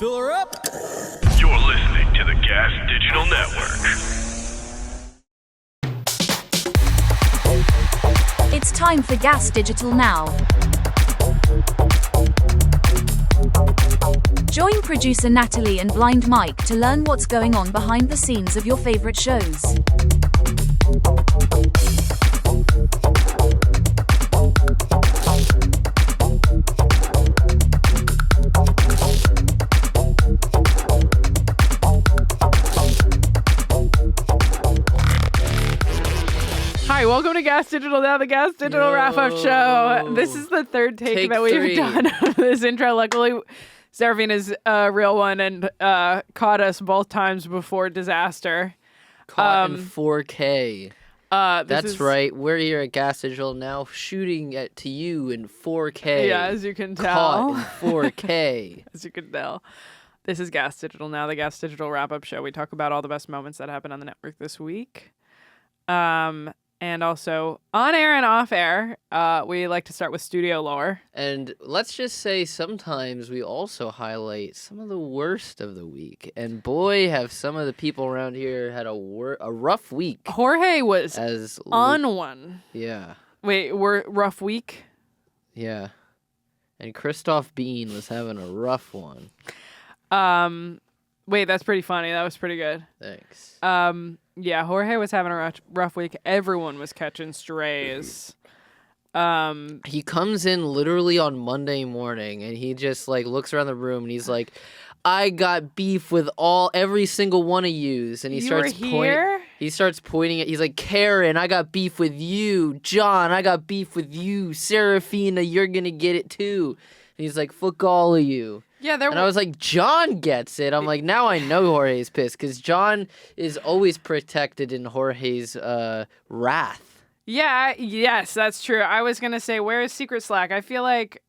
Fill her up. You're listening to the GaS Digital Network. It's time for GaS Digital Now. Join producer Natalie and Blind Mike to learn what's going on behind the scenes of your favorite shows. Hi, welcome to GaS Digital Now, the GaS Digital Wrap-Up Show. This is the third take that we've done of this intro. Luckily, Seraphine is a real one and caught us both times before disaster. Caught in 4K. That's is, right. We're here at GaS Digital Now, shooting to you in 4K. Yeah, as you can tell. Caught in 4K. As you can tell. This is GaS Digital Now, the GaS Digital Wrap-Up Show. We talk about all the best moments that happened on the network this week. And also, on air and off air, we like to start with studio lore. And let's just say sometimes we also highlight some of the worst of the week. And boy, have some of the people around here had a rough week. Jorge was on one. Yeah. Wait, rough week? Yeah. And Christoph Bean was having a rough one. Wait, that's pretty funny. That was pretty good. Thanks. Yeah, Jorge was having a rough week. Everyone was catching strays. He comes in literally on Monday morning and he just like looks around the room and he's like, I got beef with every single one of yous. And he starts pointing at, he's like, Kerryn, I got beef with you. John, I got beef with you. Seraphina, you're gonna get it too. And he's like, fuck all of you. Yeah, and I was like, John gets it. I'm like, now I know Jorge's pissed because John is always protected in Jorge's wrath. Yeah, yes, that's true. I was going to say, where is Secret Slack? I feel like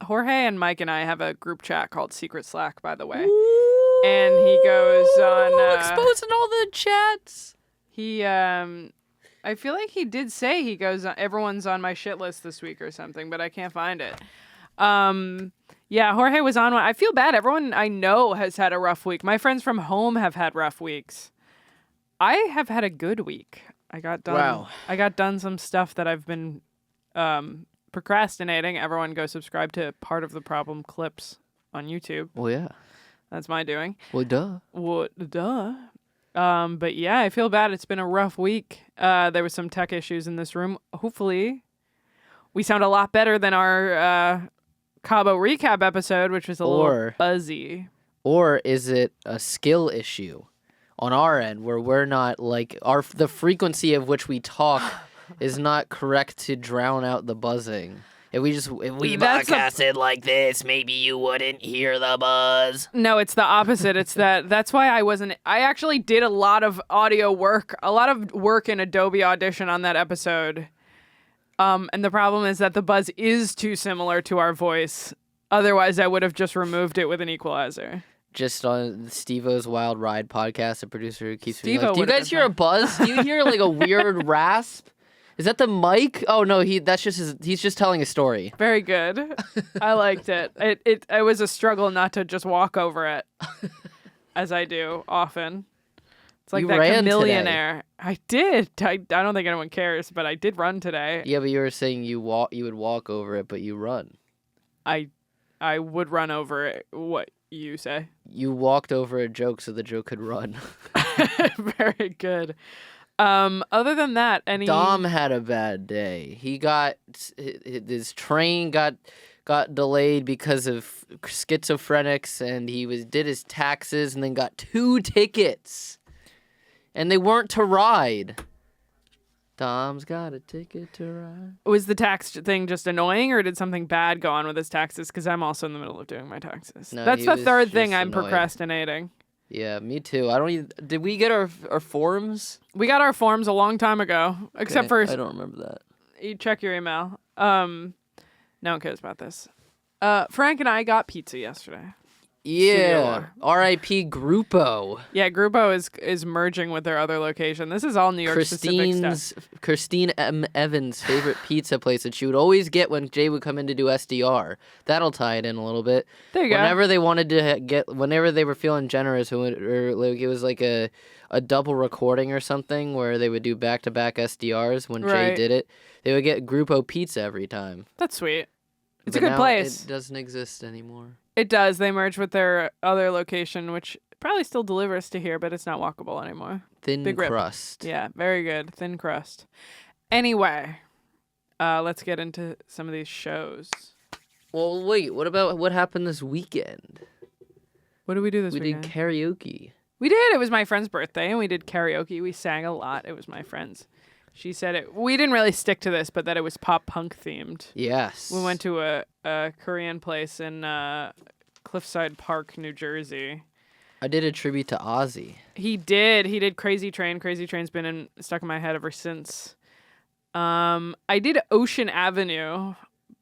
Jorge and Mike and I have a group chat called Secret Slack, by the way. Ooh, and he goes on... exposing all the chats. He, I feel like he did say he goes on, everyone's on my shit list this week or something, but I can't find it. Yeah, Jorge was on one. I feel bad. Everyone I know has had a rough week. My friends from home have had rough weeks. I have had a good week. I got done some stuff that I've been procrastinating. Everyone go subscribe to Part of the Problem clips on YouTube. Well, yeah. That's my doing. Well, duh. But yeah, I feel bad. It's been a rough week. There was some tech issues in this room. Hopefully, we sound a lot better than our Cabo recap episode, which was a little buzzy. Or is it a skill issue on our end where we're not like the frequency of which we talk is not correct to drown out the buzzing? If we podcasted like this, maybe you wouldn't hear the buzz. No, it's the opposite. It's that's why I actually did a lot of audio work, in Adobe Audition on that episode. And the problem is that the buzz is too similar to our voice. Otherwise, I would have just removed it with an equalizer. Just on Steve-O's Wild Ride podcast, the producer who keeps me like, do you guys hear a buzz? Do you hear like a weird rasp? Is that the mic? Oh no, he's just telling a story. Very good. I liked it. It was a struggle not to just walk over it, as I do often. It's like you that chameleonaire. Today. I did. I don't think anyone cares, but I did run today. Yeah, but you were saying you would walk over it, but you run. I would run over it. What you say? You walked over a joke so the joke could run. Very good. Other than that, Dom had a bad day. His train got delayed because of schizophrenics, and he did his taxes and then got 2 tickets. And they weren't to ride. Dom's got a ticket to ride. Was the tax thing just annoying, or did something bad go on with his taxes? Because I'm also in the middle of doing my taxes. No, that's the third thing I'm annoyed. Procrastinating. Yeah, me too. Did we get our forms? We got our forms a long time ago. Okay, except for... I don't remember that. You check your email. No one cares about this. Frank and I got pizza yesterday. Yeah. R.I.P. Grupo. Yeah, Grupo is merging with their other location. This is all New York specific stuff. Christine M. Evans' favorite pizza place that she would always get when Jay would come in to do SDR. That'll tie it in a little bit. There you go. Whenever they wanted to whenever they were feeling generous, or like it was like a double recording or something where they would do back-to-back SDRs when Jay did it, they would get Grupo pizza every time. That's sweet. It's But a good now place. It doesn't exist anymore. It does. They merged with their other location, which probably still delivers to here, but it's not walkable anymore. Thin Big rip. crust. Yeah, very good. Thin crust. Anyway, let's get into some of these shows. Well, wait. What happened this weekend? What did we do this We weekend? did karaoke. We did. It was my friend's birthday, and we did karaoke. We sang a lot. It was my friend's. She said it. We didn't really stick to this, but that it was pop punk themed. Yes. We went to a Korean place in Cliffside Park, New Jersey. I did a tribute to Ozzy. He did Crazy Train. Crazy Train's been stuck in my head ever since. I did Ocean Avenue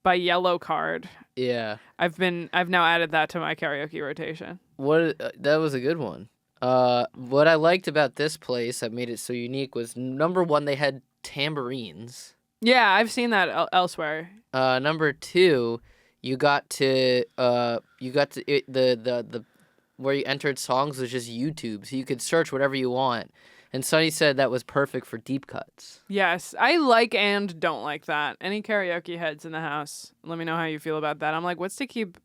by Yellow Card. Yeah. I've now added that to my karaoke rotation. That was a good one. What I liked about this place that made it so unique was number one, they had tambourines. Yeah, I've seen that elsewhere. Number two, you got to the where you entered songs was just YouTube, so you could search whatever you want. And Sonny said that was perfect for deep cuts. Yes, I like and don't like that. Any karaoke heads in the house, let me know how you feel about that. I'm like, what's to keep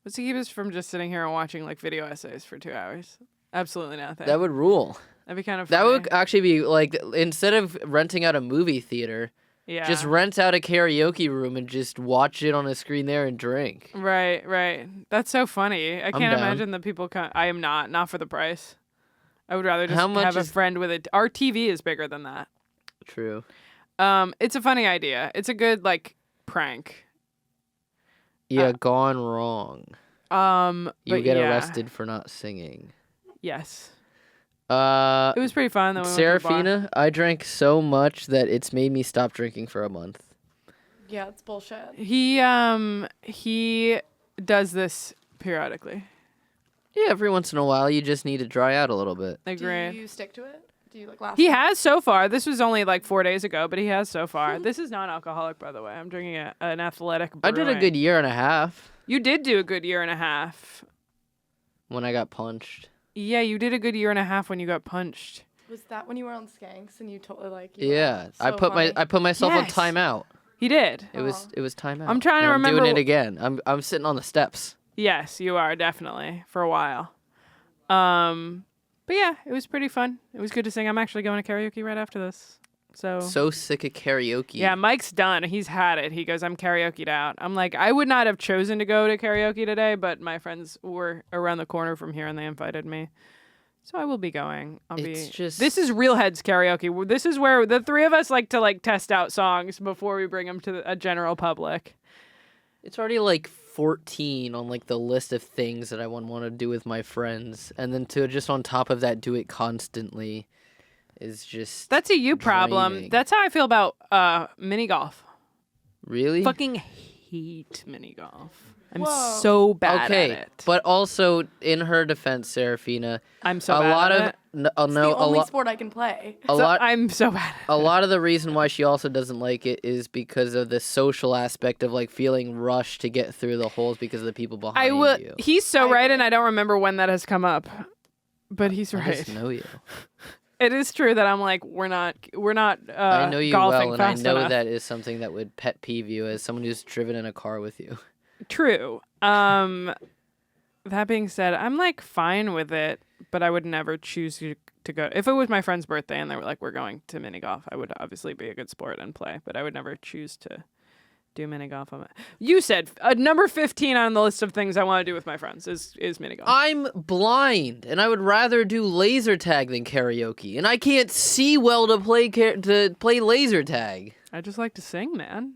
us from just sitting here and watching like video essays for 2 hours? Absolutely nothing. That would rule. That'd be kind of funny. That would actually be like, instead of renting out a movie theater, just rent out a karaoke room and just watch it on a screen there and drink. Right. That's so funny. I can't down. imagine that people I am not for the price. I would rather just How much have a is- friend with it. Our TV is bigger than that. True. It's a funny idea. It's a good like prank. Yeah, gone wrong. You You get arrested for not singing. Yes. It It was pretty fun. Then we went to the bar. Serafina, I drank so much that it's made me stop drinking for a month. Yeah, it's bullshit. He does this periodically. Yeah, every once in a while, you just need to dry out a little bit. Agreed. Do you stick to it? Do you like last? He has so far. This was only like 4 days ago, but he has so far. This is non-alcoholic, by the way. I'm drinking an athletic brewing. I did a good year and a half You did do a good year and a half. when I got punched. Yeah, you did a good year and a half when you got punched. Was that when you were on Skanks and you totally like? You Yeah, were I so put funny. myself on Yes. timeout. He did. It was timeout. I'm trying to And remember I'm doing it again. I'm sitting on the steps. Yes, you are definitely for a while. But yeah, it was pretty fun. It was good to sing. I'm actually going to karaoke right after this. So sick of karaoke. Yeah, Mike's done. He's had it. He goes, I'm karaoke'd out. I'm like, I would not have chosen to go to karaoke today, but my friends were around the corner from here and they invited me. So I will be going. This is Real Heads karaoke. This is where the three of us like to like test out songs before we bring them to a general public. It's already like 14 on like the list of things that I want to do with my friends, and then to just on top of that do it constantly is just That's a you problem. draining. That's how I feel about mini golf. Really Fucking hate mini golf. I'm Whoa. so bad okay. at it. But also, in her defense, Serafina, I'm so a bad lot at of it. It's the only sport I can play. I'm so bad at a lot of the reason why she also doesn't like it is because of the social aspect of like feeling rushed to get through the holes because of the people behind you. He's so I right, agree. and I don't remember when that has come up. But he's I right. just know you. It is true that I'm like we're not I know you golfing well, and I fast know enough. that is something that would pet peeve you as someone who's driven in a car with you. True. That being said, I'm like fine with it, but I would never choose to go. If it was my friend's birthday and they were like, we're going to mini golf, I would obviously be a good sport and play, but I would never choose to do mini golf. You said number 15 on the list of things I want to do with my friends is mini golf. I'm blind, and I would rather do laser tag than karaoke, and I can't see well to play laser tag. I just like to sing, man.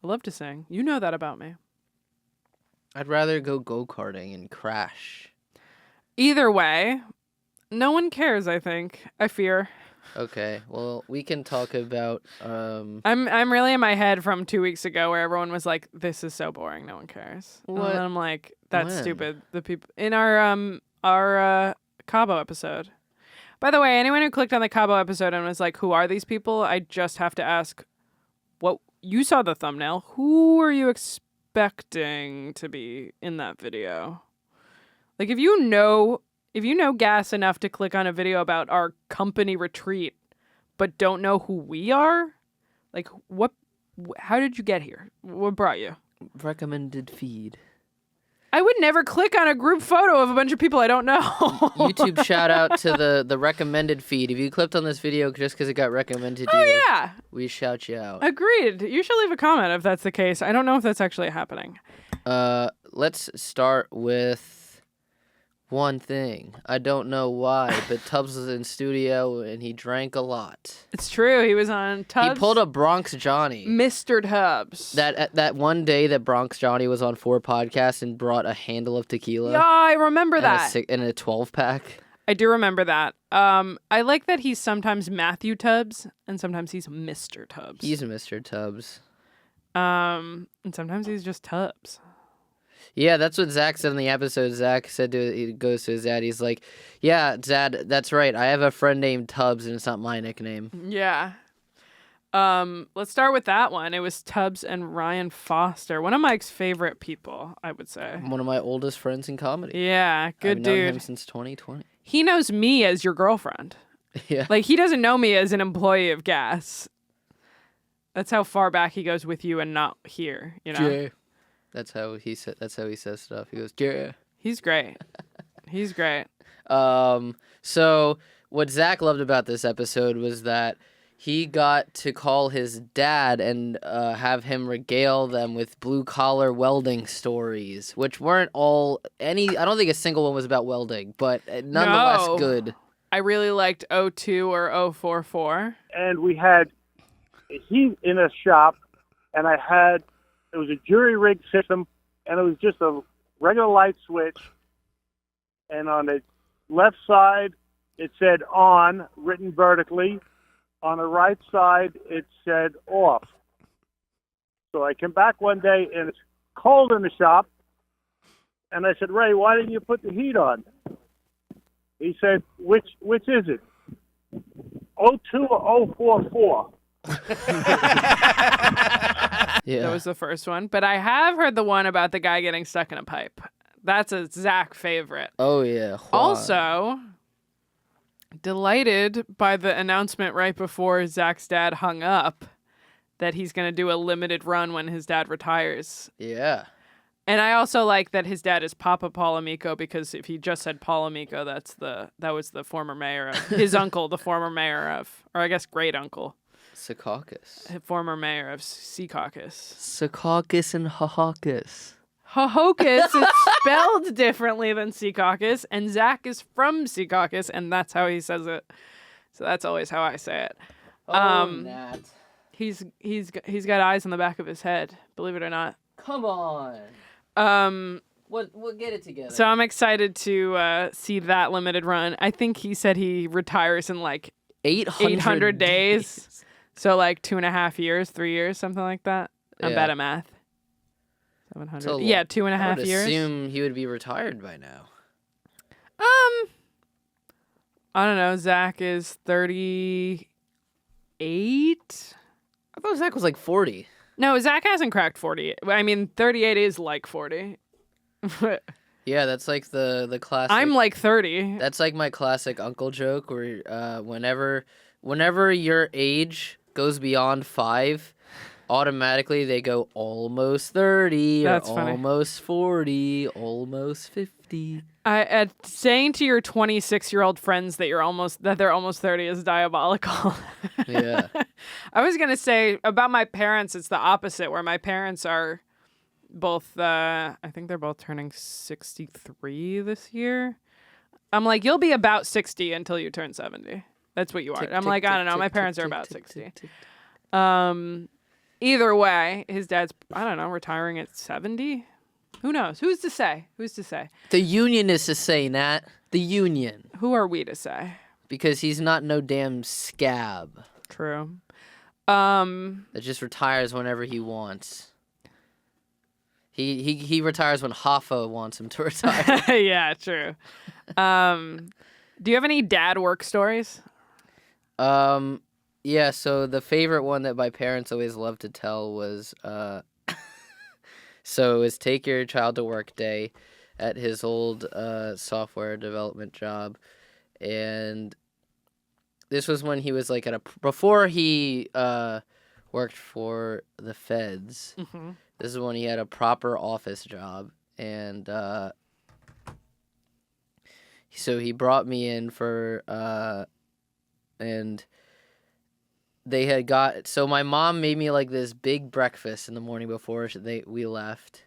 I love to sing. You know that about me. I'd rather go karting and crash. Either way, no one cares, I think. I fear. Okay, well, we can talk about. I'm really in my head from 2 weeks ago where everyone was like, "This is so boring, no one cares." What? And I'm like, "That's When? stupid." The people in our Cabo episode. By the way, anyone who clicked on the Cabo episode and was like, "Who are these people?" I just have to ask, what you saw the thumbnail. Who are you expecting to be in that video? Like, if you know GaS enough to click on a video about our company retreat, but don't know who we are, like, how did you get here? What brought you? Recommended feed. I would never click on a group photo of a bunch of people I don't know. YouTube shout out to the recommended feed. If you clicked on this video just because it got recommended to you, Yeah. we shout you out. Agreed. You should leave a comment if that's the case. I don't know if that's actually happening. Let's start with one thing. I don't know why, but Tubbs was in studio and he drank a lot. It's true. He was on Tubbs. He pulled a Bronx Johnny. Mr. Tubbs. That one day that Bronx Johnny was on 4 podcasts and brought a handle of tequila. Yeah, I remember that. In a 12-pack. I do remember that. I like that he's sometimes Matthew Tubbs and sometimes he's Mr. Tubbs. He's Mr. Tubbs. And sometimes he's just Tubbs. Yeah, that's what Zach said in the episode. Zach said he goes to his dad. He's like, "Yeah, Dad, that's right. I have a friend named Tubbs, and it's not my nickname." Yeah. Let's start with that one. It was Tubbs and Ryan Foster, one of Mike's favorite people, I would say. One of my oldest friends in comedy. Yeah, good I've dude. known him since 2020. He knows me as your girlfriend. Yeah. Like, he doesn't know me as an employee of GaS. That's how far back he goes with you and not here, you know? Yeah. That's how he says stuff. He goes, "Yeah." He's great. He's great. So what Zach loved about this episode was that he got to call his dad and have him regale them with blue-collar welding stories, which weren't I don't think a single one was about welding, but nonetheless good. I really liked 02 or 044. And we had heat in a shop, and it was a jury rig system, and it was just a regular light switch. And on the left side, it said on, written vertically. On the right side, it said off. So I came back one day, and it's cold in the shop. And I said, "Ray, why didn't you put the heat on?" He said, which is it? 02 or 044? Yeah. That was the first one. But I have heard the one about the guy getting stuck in a pipe. That's a Zach favorite. Oh, yeah. Juan. Also, delighted by the announcement right before Zach's dad hung up that he's going to do a limited run when his dad retires. Yeah. And I also like that his dad is Papa Paul Amico, because if he just said Paul Amico, that was the former mayor of his uncle, the former mayor of, or I guess great uncle. Secaucus. Former mayor of Secaucus. Secaucus and Hohocus. Hohocus is spelled differently than Secaucus, and Zach is from Secaucus, and that's how he says it. So that's always how I say it. Nat. He's got eyes on the back of his head, believe it or not. Come on. We'll get it together. So I'm excited to see that limited run. I think he said he retires in like 800 days. So like 2.5 years, 3 years, something like that. I'm bad at math. 700. Yeah, 2.5 years. I assume he would be retired by now. I don't know. Zach is 38. I thought Zach was like 40. No, Zach hasn't cracked 40. I mean, 38 is like 40. Yeah, that's like the classic. I'm like 30. That's like my classic uncle joke where whenever your age goes beyond 5, automatically they go almost 30 That's or funny. almost 40, almost 50. Saying to your 26-year-old friends that they're almost 30 is diabolical. Yeah. I was gonna say about my parents, it's the opposite, where my parents are both. I think they're both turning 63 this year. I'm like, you'll be about 60 until you turn 70. That's what you are. I'm like, I don't know. My parents are about 60. Either way, his dad's, I don't know, retiring at 70. Who knows? Who's to say? The union is to say, Nat. The union. Who are we to say? Because he's not no damn scab. True. That just retires whenever he wants. He retires when Hoffa wants him to retire. Yeah, true. Do you have any dad work stories? Yeah, so the favorite one that my parents always loved to tell was so it was take your child to work day at his old software development job. And this was when he was like before he worked for the feds. Mm-hmm. This is when he had a proper office job. And so he brought me in for and they had got, so my mom made me like this big breakfast in the morning before we left.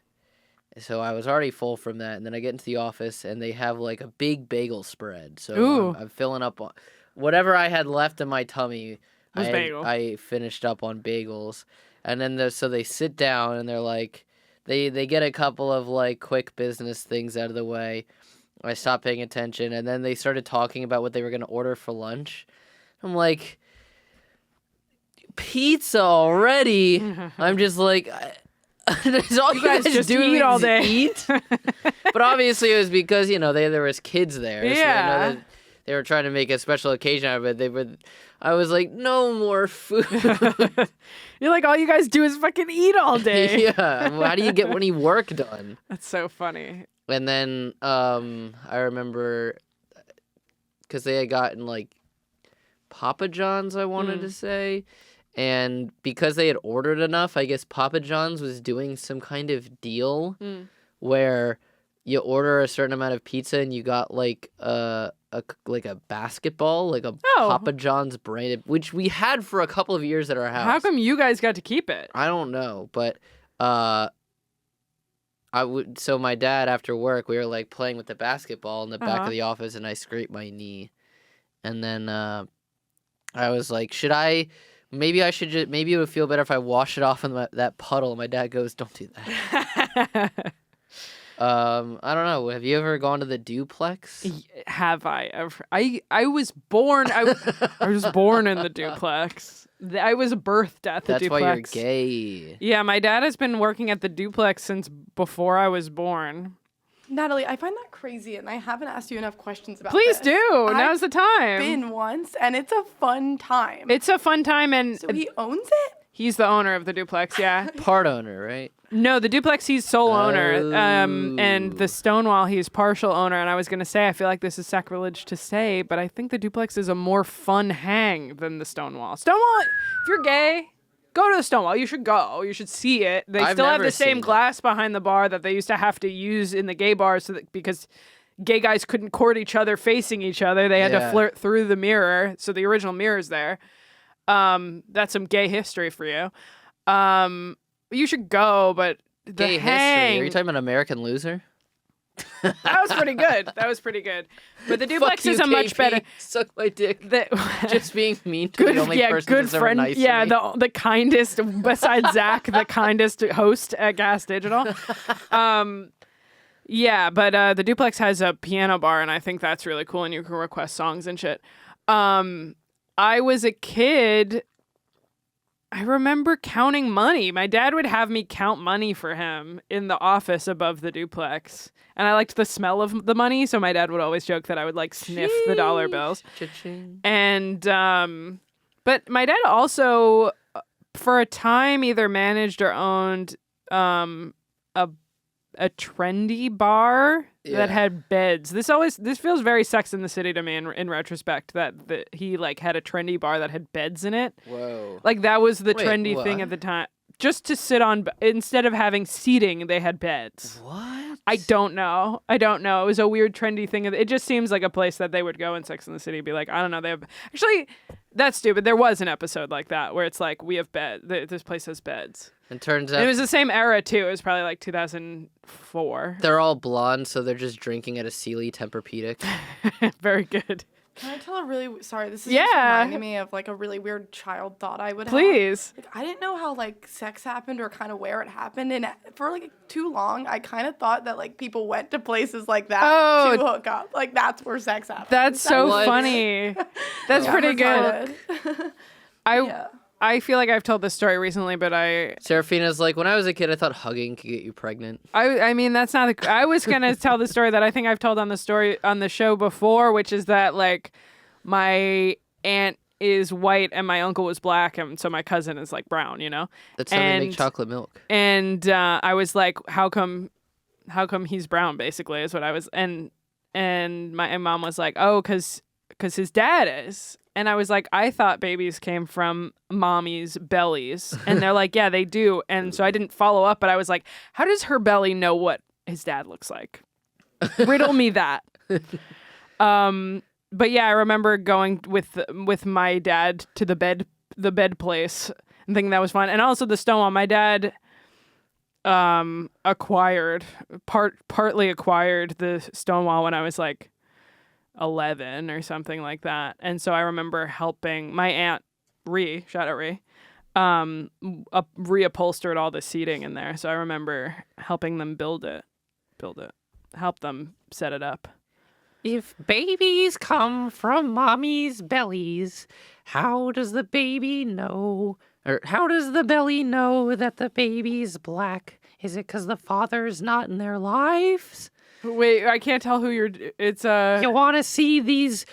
So I was already full from that, and then I get into the office and they have like a big bagel spread. So I'm filling up on whatever I had left in my tummy. I finished up on bagels, and then so they sit down and they're like, they get a couple of like quick business things out of the way. I stopped paying attention, and then they started talking about what they were gonna order for lunch. I'm like, pizza already? I'm just like, that's all you guys just do eat all day. Eat? But obviously it was because, there was kids there. Yeah. So I know that they were trying to make a special occasion out of it. I was like, no more food. You're like, all you guys do is fucking eat all day. Yeah. How do you get any work done? That's so funny. And then I remember because they had gotten like Papa John's, I wanted to say. And because they had ordered enough, I guess Papa John's was doing some kind of deal where you order a certain amount of pizza and you got like a basketball, like a Papa John's branded, which we had for a couple of years at our house. How come you guys got to keep it? I don't know, but so my dad after work, we were like playing with the basketball in the back of the office, and I scraped my knee, and then I was like, maybe it would feel better if I wash it off in that puddle. And my dad goes, don't do that. I don't know. Have you ever gone to the duplex? Have I ever? I was born. I was born in the duplex. I was birthed at the That's duplex. That's why you're gay. Yeah, my dad has been working at the duplex since before I was born. Natalie, I find that crazy, and I haven't asked you enough questions about Please this. do. Now's the time. Been once, and it's a fun time. It's a fun time, and so he owns it? He's the owner of the duplex, yeah. Part owner, right? No, the duplex, he's sole owner. And the Stonewall, he's partial owner. And I was going to say, I feel like this is sacrilege to say, but I think the duplex is a more fun hang than the Stonewall. Stonewall, if you're gay, go to the Stonewall. You should go. You should see it. They still have the same glass behind the bar that they used to have to use in the gay bars because gay guys couldn't court each other facing each other. They had to flirt through the mirror. So the original mirror's there. That's some gay history for you. You should go, but the gay hang... history? Are you talking about American Loser? That was pretty good. But the duplex is a much better... Suck my dick. Just being mean to the only person good that's friend. ever nice Yeah, to me. the kindest, besides Zach, the kindest host at GaS Digital. Yeah, but the duplex has a piano bar, and I think that's really cool, and you can request songs and shit. I was a kid... I remember counting money. My dad would have me count money for him in the office above the duplex. And I liked the smell of the money, so my dad would always joke that I would like sniff the dollar bills. Cha-ching. And but my dad also for a time either managed or owned a trendy bar that had beds. This feels very Sex and the City to me in retrospect, that he like had a trendy bar that had beds in it. Whoa. Like that was the trendy thing at the time. Just to sit on, instead of having seating, they had beds. What? I don't know. It was a weird trendy thing. It just seems like a place that they would go in Sex and the City and be like, I don't know. Actually, that's stupid. There was an episode like that where it's like, we have beds. This place has beds. It turns out... And it was the same era, too. It was probably like 2004. They're all blonde, so they're just drinking at a Sealy Tempur-Pedic. Very good. Can I tell a really sorry? This is Yeah. just reminding me of like a really weird child thought I would have. Please. Like, I didn't know how like sex happened or kind of where it happened, and for like too long, I kind of thought that like people went to places like that Oh. to hook up. Like that's where sex happened. That's so What? funny. That's pretty good. Yeah. I feel like I've told this story recently, but Serafina's like, when I was a kid, I thought hugging could get you pregnant. I mean that's not. I was gonna tell the story that I think I've told on the show before, which is that like my aunt is white and my uncle was black, and so my cousin is like brown. You know. That's how they make chocolate milk. And I was like, how come he's brown? Basically, is what I was. And my mom was like, oh, because his dad is. And I was like, I thought babies came from mommy's bellies. And they're like, yeah, they do. And so I didn't follow up, but I was like, how does her belly know what his dad looks like? Riddle me that. But yeah, I remember going with my dad to the bed place and thinking that was fun. And also the Stonewall. My dad partly acquired the Stonewall when I was like 11 or something like that. And so I remember helping my aunt shout out Ree, reupholstered all the seating in there. So I remember helping them build it, help them set it up. If babies come from mommy's bellies, how does the baby know? Or how does the belly know that the baby's black? Is it because the father's not in their lives? Wait, I can't tell who you're. It's You want to see these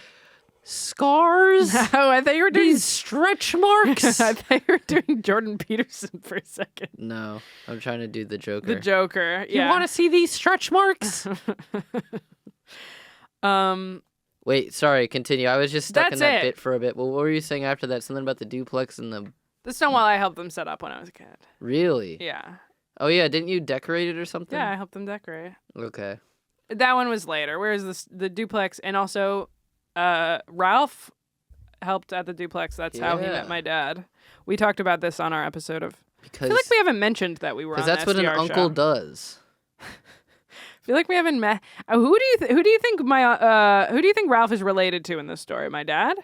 scars? Oh, I thought you were doing. These stretch marks? I thought you were doing Jordan Peterson for a second. No, I'm trying to do the Joker. The Joker. Yeah. You want to see these stretch marks? Wait, sorry, continue. I was just stuck in that bit for a bit. Well, what were you saying after that? Something about the duplex and the Stonewall I helped them set up when I was a kid. Really? Yeah. Oh yeah, didn't you decorate it or something? Yeah, I helped them decorate. Okay. That one was later. Whereas the duplex, and also Ralph helped at the duplex. That's how he met my dad. We talked about this on our episode of. Because I feel like we haven't mentioned that we were on that's the what an SDR uncle show. does. I feel like we haven't met. Who do you think Ralph is related to in this story? My dad,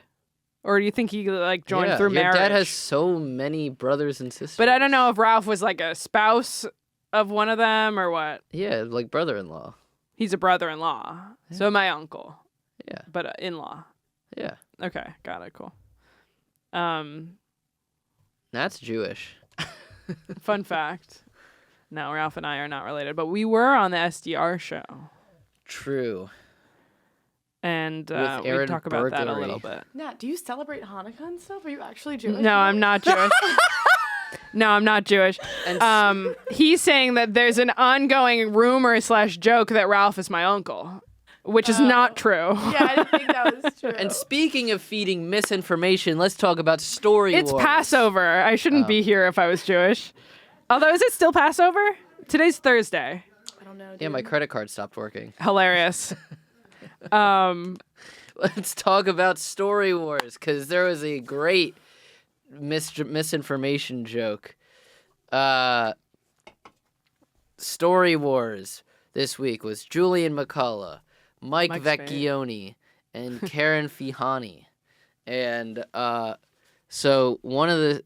or do you think he like joined through marriage? Your dad has so many brothers and sisters. But I don't know if Ralph was like a spouse of one of them or what. Yeah, like brother-in-law. He's a brother-in-law, so my uncle. Yeah, but in-law. Yeah. Okay, got it. Cool. That's Jewish. Fun fact. No, Ralph and I are not related, but we were on the SDR show. True. And we talk about that a little bit. Nat, do you celebrate Hanukkah and stuff? Are you actually Jewish? No, I'm not Jewish. No, I'm not Jewish. And he's saying that there's an ongoing rumor / joke that Ralph is my uncle, which is not true. Yeah, I didn't think that was true. And speaking of feeding misinformation, let's talk about Story It's Wars. Passover. I shouldn't be here if I was Jewish. Although, is it still Passover? Today's Thursday. I don't know. Dude. Yeah, my credit card stopped working. Hilarious. Let's talk about Story Wars, because there was a great misinformation joke. Story Wars this week was Julian McCullough, Mike Vecchione, and Kerryn Fihani. And so one of the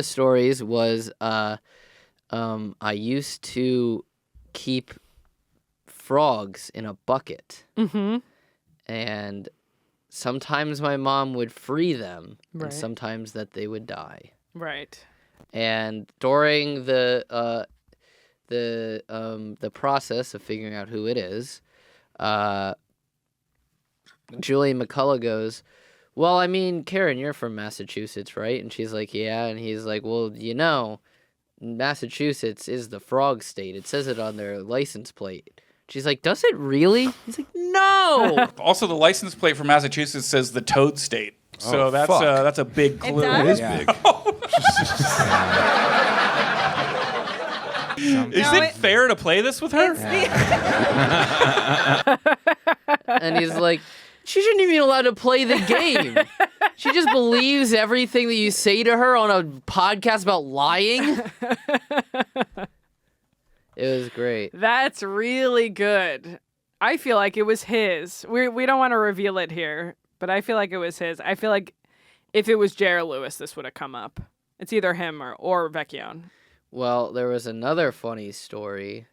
stories was I used to keep frogs in a bucket. Mm-hmm. And sometimes my mom would free them, Right. and sometimes that they would die. Right. And during the process of figuring out who it is, Julian McCullough goes, "Well, I mean, Kerryn, you're from Massachusetts, right?" And she's like, "Yeah." And he's like, "Well, you know, Massachusetts is the frog state. It says it on their license plate." She's like, "Does it really?" He's like, "No." Also, the license plate for Massachusetts says the Toad State. So that's a big clue. It is big. Is it fair to play this with her? And he's like, "She shouldn't even be allowed to play the game. She just believes everything that you say to her on a podcast about lying." It was great. That's really good. I feel like it was his. We don't want to reveal it here, but I feel like it was his. I feel like if it was J.R. Lewis, this would have come up. It's either him or Vecchione. Well, there was another funny story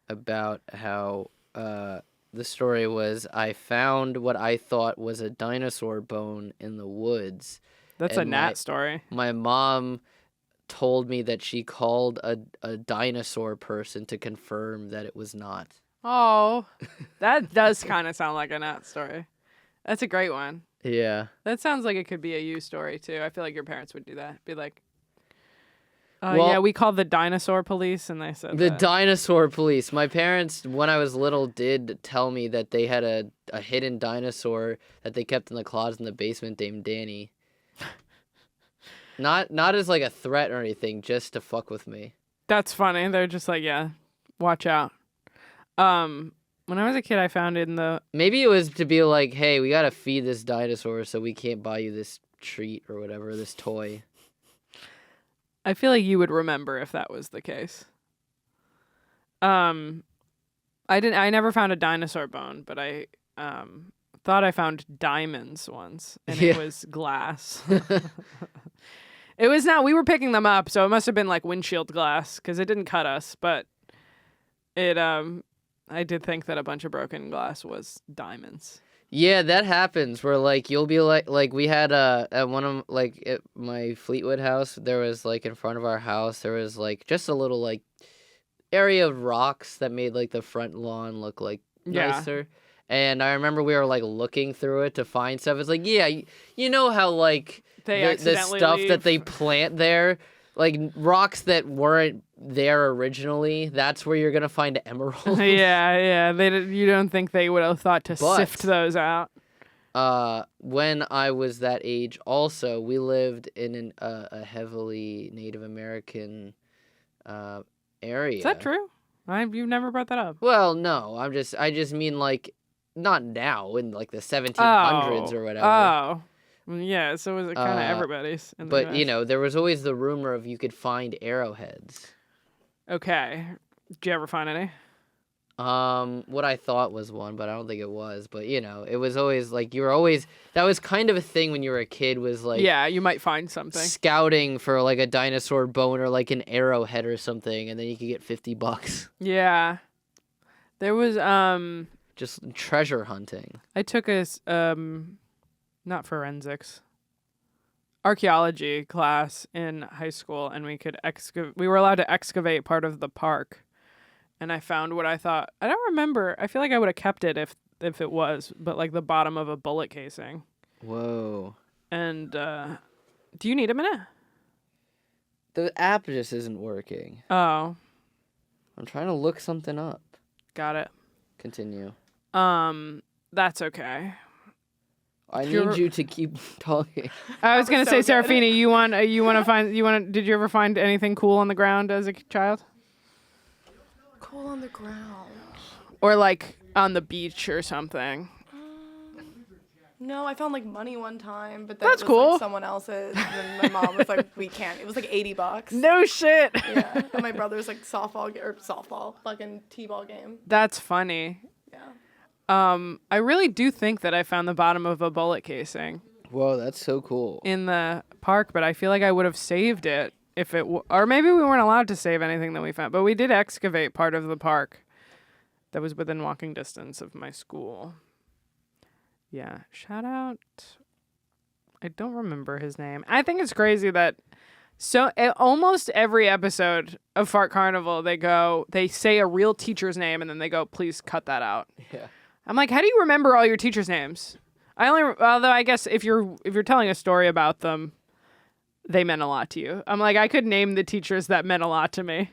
about how the story was I found what I thought was a dinosaur bone in the woods. That's a Nat story. My mom told me that she called a dinosaur person to confirm that it was not. Oh, that does kind of sound like a Nat story. That's a great one. Yeah. That sounds like it could be a you story, too. I feel like your parents would do that. Be like, Well, yeah, we called the dinosaur police, and they said the that. dinosaur police. My parents, when I was little, did tell me that they had a hidden dinosaur that they kept in the closet in the basement named Danny. Not as like a threat or anything, just to fuck with me. That's funny. They're just like, yeah, watch out. When I was a kid, I found it in the... Maybe it was to be like, hey, we gotta feed this dinosaur so we can't buy you this treat or whatever, this toy. I feel like you would remember if that was the case. I never found a dinosaur bone, but I thought I found diamonds once, and it was glass. It was not. We were picking them up, so it must have been like windshield glass because it didn't cut us. But it, I did think that a bunch of broken glass was diamonds. Yeah, that happens. Where like you'll be like we had at one of like at my Fleetwood house, there was like in front of our house there was like just a little like area of rocks that made like the front lawn look like nicer. And I remember we were like looking through it to find stuff. It's like, yeah, you know how like the stuff that they plant there, like rocks that weren't there originally, that's where you're gonna find emeralds. Yeah. You don't think they would have thought to sift those out? When I was that age, also we lived in a heavily Native American area. Is that true? You've never brought that up. Well, no, I just mean like not now in like the 1700s or whatever. Oh. Yeah, so was it kind of everybody's in the But, US. you know, there was always the rumor of you could find arrowheads. Okay. Did you ever find any? What I thought was one, but I don't think it was. But, you know, it was always like that was kind of a thing when you were a kid was like. Yeah, you might find something. Scouting for like a dinosaur bone or like an arrowhead or something, and then you could get $50. Yeah. There was, just treasure hunting. I took a, not forensics, archaeology class in high school, and we were allowed to excavate part of the park, and I found what I thought, I don't remember, I feel like I would have kept it if it was, but like the bottom of a bullet casing. Whoa. And, do you need a minute? The app just isn't working. Oh. I'm trying to look something up. Got it. Continue. That's okay. I need you to keep talking. I was gonna say, Serafina, did you ever find anything cool on the ground as a child? Cool on the ground. Or like on the beach or something? No, I found like money one time, but that's was cool. Like someone else's. And then my mom was like, "We can't." It was like $80. No shit. Yeah, and my brother's like softball, fucking t-ball game. That's funny. Yeah. I really do think that I found the bottom of a bullet casing. Whoa, that's so cool. In the park, but I feel like I would have saved it if it or maybe we weren't allowed to save anything that we found, but we did excavate part of the park that was within walking distance of my school. Yeah, shout out. I don't remember his name. I think it's crazy that almost every episode of Fart Carnival, they say a real teacher's name and then they go, "Please cut that out." Yeah. I'm like, how do you remember all your teachers' names? Although I guess if you're telling a story about them, they meant a lot to you. I'm like, I could name the teachers that meant a lot to me.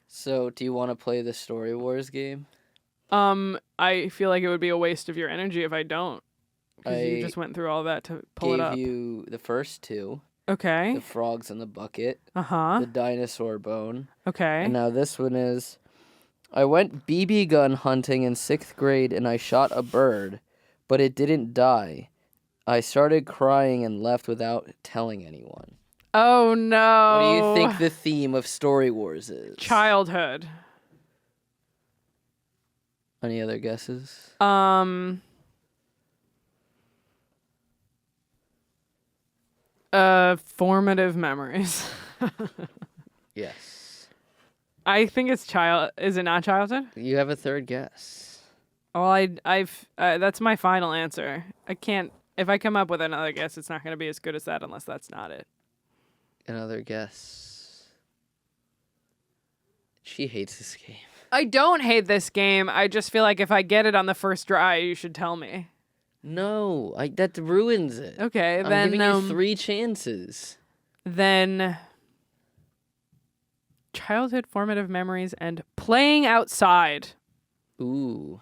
So, do you want to play the Story Wars game? I feel like it would be a waste of your energy if I don't. Because you just went through all that to pull it up. Gave you the first two. Okay. The frogs in the bucket. Uh-huh. The dinosaur bone. Okay. And now this one is, I went BB gun hunting in 6th grade and I shot a bird, but it didn't die. I started crying and left without telling anyone. Oh, no. What do you think the theme of Story Wars is? Childhood. Any other guesses? Formative memories. Yes. I think it's Is it not childhood? You have a third guess. Well, that's my final answer. I can't. If I come up with another guess, it's not going to be as good as that unless that's not it. Another guess. She hates this game. I don't hate this game. I just feel like if I get it on the first try, you should tell me. No, that ruins it. Okay, I'm then giving you 3 chances. Then childhood formative memories and playing outside. Ooh.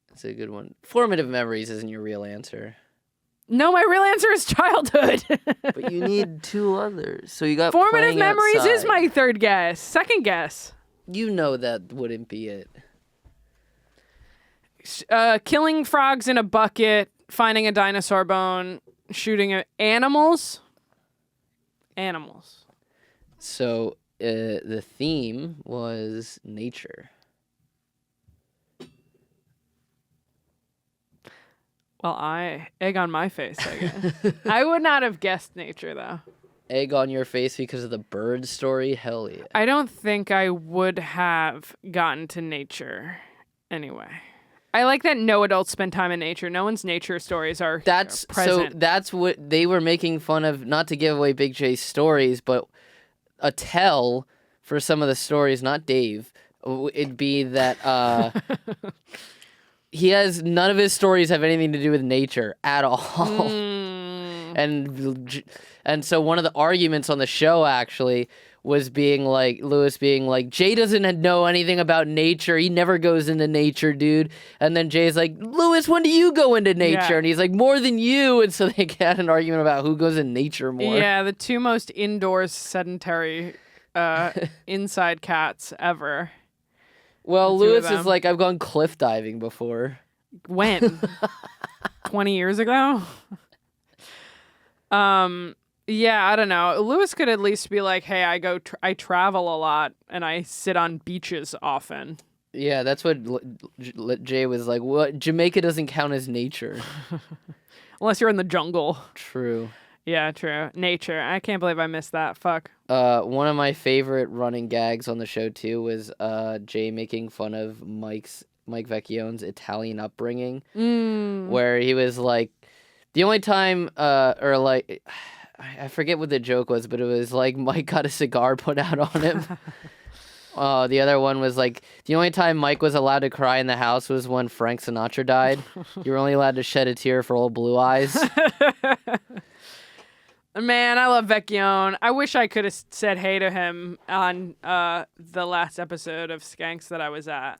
That's a good one. Formative memories isn't your real answer. No, my real answer is childhood. But you need 2 others. So you got formative playing memories outside. is my third guess. Second guess. You know that wouldn't be it. Killing frogs in a bucket, finding a dinosaur bone, shooting animals. Animals. So the theme was nature. Well, egg on my face, I guess. I would not have guessed nature, though. Egg on your face because of the bird story? Hell yeah. I don't think I would have gotten to nature anyway. I like that no adults spend time in nature. No one's nature stories are present. So that's what they were making fun of, not to give away Big J's stories, but a tell for some of the stories, not Dave, it'd be that none of his stories have anything to do with nature at all. And so one of the arguments on the show actually was Lewis being like, Jay doesn't know anything about nature. He never goes into nature, dude. And then Jay's like, Lewis, when do you go into nature? Yeah. And he's like, more than you. And so they had an argument about who goes in nature more. Yeah, the 2 most indoors sedentary inside cats ever. Well, The 2 of Lewis is them. like, I've gone cliff diving before. When? 20 years ago? Yeah, I don't know. Lewis could at least be like, hey, I travel a lot and I sit on beaches often. Yeah, that's what Jay was like. What? Jamaica doesn't count as nature. Unless you're in the jungle. True. Yeah, true. Nature. I can't believe I missed that. Fuck. One of my favorite running gags on the show too was Jay making fun of Mike Vecchione's Italian upbringing, where he was like, the only time, I forget what the joke was, but it was like Mike got a cigar put out on him. The other one was like, the only time Mike was allowed to cry in the house was when Frank Sinatra died. You were only allowed to shed a tear for old Blue Eyes. Man, I love Vecchione. I wish I could have said hey to him on the last episode of Skanks that I was at.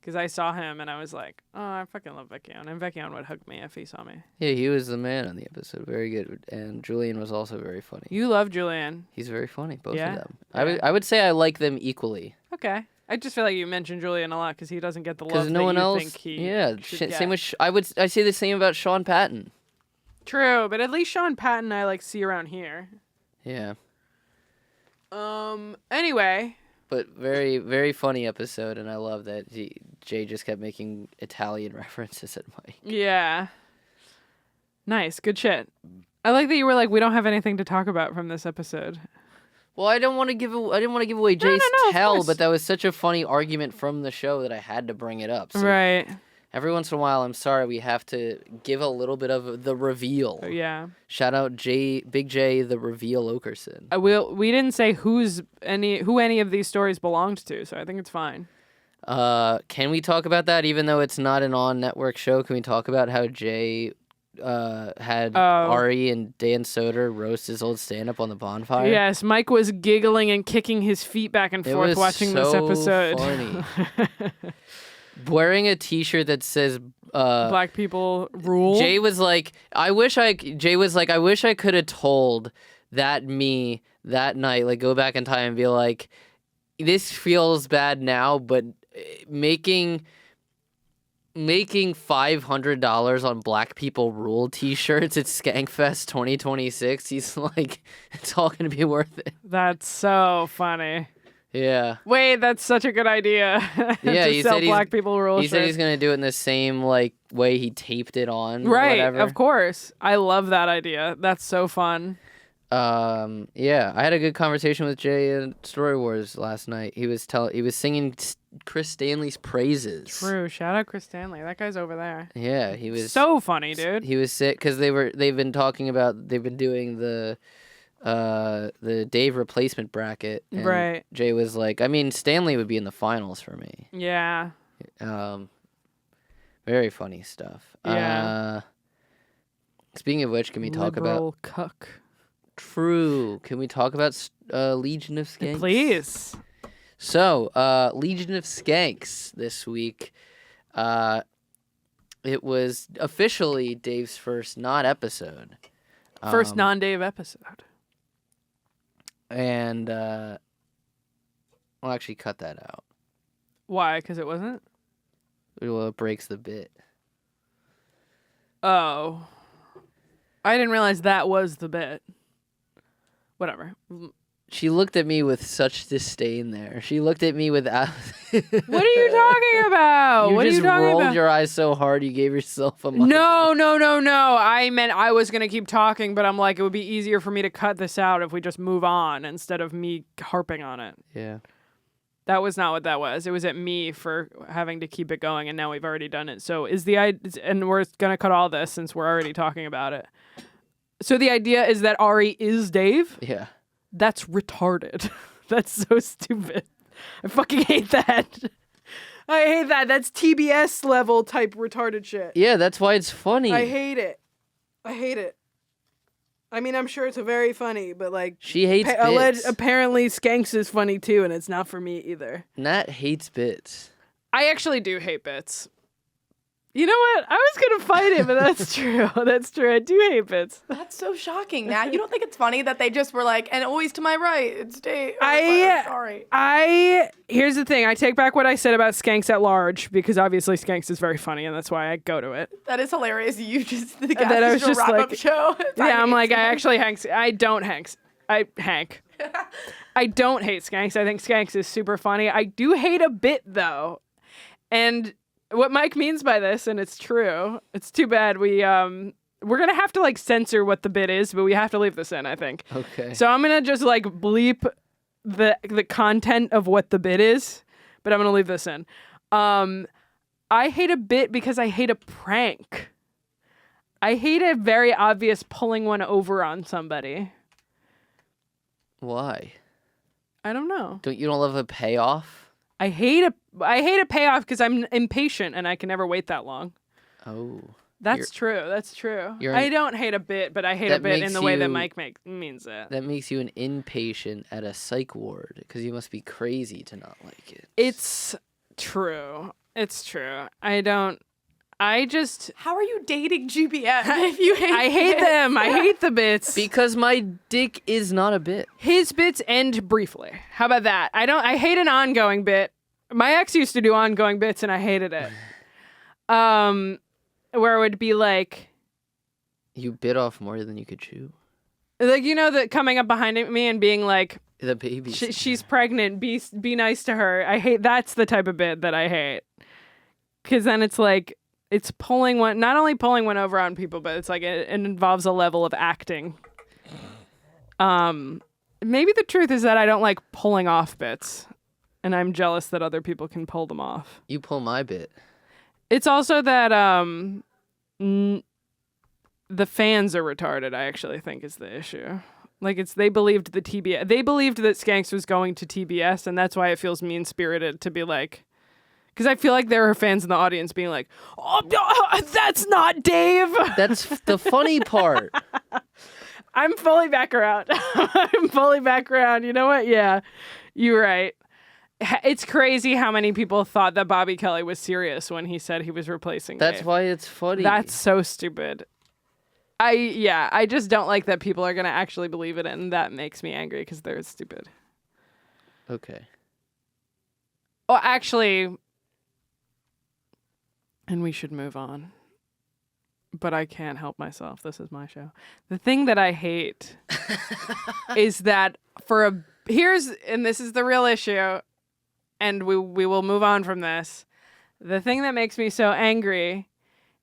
Because I saw him and I was like, oh, I fucking love Vecchione. And Vecchione would hug me if he saw me. Yeah, he was the man on the episode. Very good. And Julian was also very funny. You love Julian. He's very funny, both Yeah? of them. Yeah. I would say I like them equally. Okay. I just feel like you mentioned Julian a lot because he doesn't get the love Because no one that you else. think he Yeah, should get. same with. I say the same about Sean Patton. True, but at least Sean Patton I see around here. Yeah. Anyway. But very, very funny episode, and I love that Jay just kept making Italian references at Mike. Yeah. Nice. Good shit. I like that you were like, we don't have anything to talk about from this episode. Well, I didn't want to give away Jay's no, of tell, course. but that was such a funny argument from the show that I had to bring it up. So Right. every once in a while, I'm sorry, we have to give a little bit of the reveal. Yeah. Shout out Big J, the reveal Okerson. We didn't say who any of these stories belonged to, so I think it's fine. Can we talk about that, even though it's not an on-network show? Can we talk about how Jay had Ari and Dan Soder roast his old stand-up on the bonfire? Yes, Mike was giggling and kicking his feet back and It forth was watching this so episode. funny. Wearing a T-shirt that says Black people rule. Jay was like, I wish I could have told that me that night, like go back in time and be like, this feels bad now, but making $500 on Black People Rule T-shirts at Skankfest 2026, he's like, it's all gonna be worth it. That's so funny. Yeah. Wait, that's such a good idea. Yeah, to sell black people rule He said he's gonna do it in the same like way he taped it on. Right, or whatever. of course. I love that idea. That's so fun. Yeah, I had a good conversation with Jay in Story Wars last night. He was singing Chris Stanley's praises. True. Shout out Chris Stanley. That guy's over there. Yeah, he was so funny, dude. He was sick because they've been doing the Dave replacement bracket. And right. Jay was like, I mean, Stanley would be in the finals for me. Yeah. Very funny stuff. Yeah. Speaking of which, can we talk Liberal about cuck? True. Can we talk about Legion of Skanks? Please. So, Legion of Skanks this week. It was officially Dave's first episode. First non-Dave episode. And we'll actually cut that out. Why? Because it wasn't? Well, it breaks the bit. Oh. I didn't realize that was the bit. Whatever. She looked at me with such disdain there. She looked at me with... What are you talking about? You what just are you talking rolled about? your eyes so hard you gave yourself a mic. No. I meant I was going to keep talking, but I'm like, it would be easier for me to cut this out if we just move on instead of me harping on it. Yeah. That was not what that was. It was at me for having to keep it going, and now we've already done it. So and we're going to cut all this since we're already talking about it. So the idea is that Ari is Dave? Yeah. That's retarded. That's so stupid. I fucking hate that. I hate that. That's TBS level type retarded shit. Yeah, that's why it's funny. I hate it. I mean, I'm sure it's very funny, but like... She hates bits. Apparently Skanks is funny too, and it's not for me either. Nat hates bits. I actually do hate bits. You know what? I was going to fight it, but that's true. That's true. I do hate bits. That's so shocking, Nat. You don't think it's funny that they just were like, and always to my right, it's Dave. Sorry. Here's the thing. I take back what I said about Skanks at Large, because obviously Skanks is very funny, and that's why I go to it. That is hilarious. You just, the that I was just wrap-up like, show. Yeah, I'm like, I don't hate Skanks. I think Skanks is super funny. I do hate a bit, though. And... what Mike means by this, and it's true, it's too bad we're going to have to, like, censor what the bit is, but we have to leave this in, I think. Okay. So I'm going to just, like, bleep the content of what the bit is, but I'm going to leave this in. I hate a bit because I hate a prank. I hate a very obvious pulling one over on somebody. Why? I don't know. You don't love a payoff? I hate a payoff because I'm impatient and I can never wait that long. Oh. That's true. I don't hate a bit, but I hate a bit in the way that Mike means it. That makes you an inpatient at a psych ward because you must be crazy to not like it. It's true. How are you dating GBM if you hate I hate them. I hate the bits. Because my dick is not a bit. His bits end briefly. How about that? I hate an ongoing bit. My ex used to do ongoing bits and I hated it. Where it would be like... You bit off more than you could chew? Like, you know, that coming up behind me and being like... The baby. She's pregnant. Be nice to her. That's the type of bit that I hate. Because then it's like... It's not only pulling one over on people, but it's like it involves a level of acting. Maybe the truth is that I don't like pulling off bits, and I'm jealous that other people can pull them off. You pull my bit. It's also that the fans are retarded, I actually think is the issue. Like they believed that Skanks was going to TBS, and that's why it feels mean-spirited to be like... Because I feel like there are fans in the audience being like, oh, that's not Dave. That's the funny part. I'm fully back around. You know what? Yeah, you're right. It's crazy how many people thought that Bobby Kelly was serious when he said he was replacing That's Dave. why it's funny. That's so stupid. I just don't like that people are going to actually believe it, and that makes me angry because they're stupid. Okay. Oh, actually... And we should move on. But I can't help myself. This is my show. The thing that I hate is that for a And this is the real issue, and we will move on from this. The thing that makes me so angry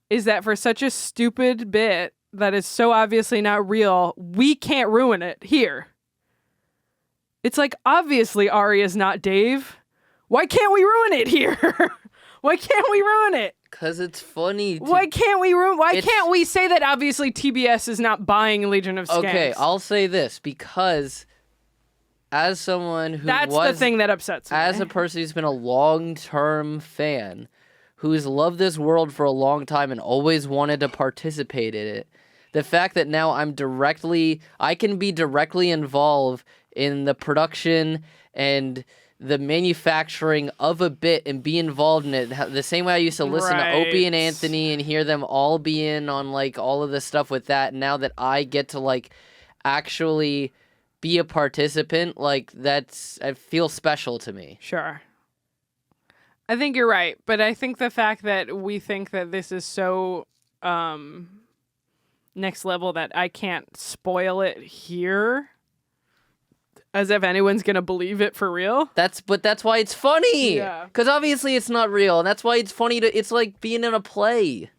is that for such a stupid bit that is so obviously not real, we can't ruin it here. It's like, obviously Ari is not Dave. Why can't we ruin it here? Why can't we ruin it? Because it's funny. Why can't we say that obviously TBS is not buying Legion of Skanks? Okay, I'll say this, because as someone who That's the thing that upsets me. As a person who's been a long-term fan, who's loved this world for a long time and always wanted to participate in it, the fact that now I can be directly involved in the production and the manufacturing of a bit and be involved in it the same way I used to listen to Opie and Anthony and hear them all be in on like all of the stuff with that. Now that I get to like actually be a participant, like it feels special to me. Sure. I think you're right, but I think the fact that we think that this is so next level that I can't spoil it here, as if anyone's gonna believe it for real. But that's why it's funny. Yeah. Because obviously it's not real, and that's why it's funny it's like being in a play.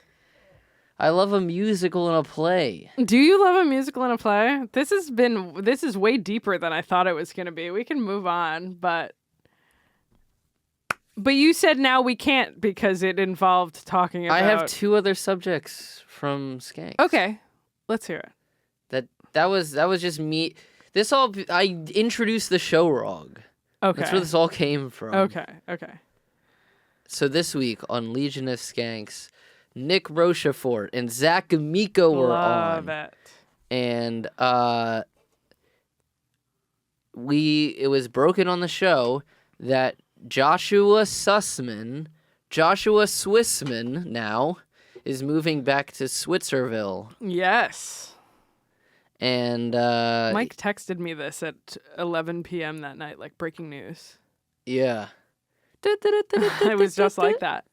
I love a musical and a play. Do you love a musical and a play? This is way deeper than I thought it was gonna be. We can move on, but you said now we can't because it involved talking about... I have 2 other subjects from Skanks. Okay, let's hear it. That was just me. I introduced the show wrong. Okay. That's where this all came from. Okay. So this week on Legion of Skanks, Nick Rochefort and Zach Amico were on. Love it. And it was broken on the show that Joshua Swissman now is moving back to Switzerville. Yes. And Mike texted me this at 11 p.m. that night, like breaking news. Yeah. It was just like that.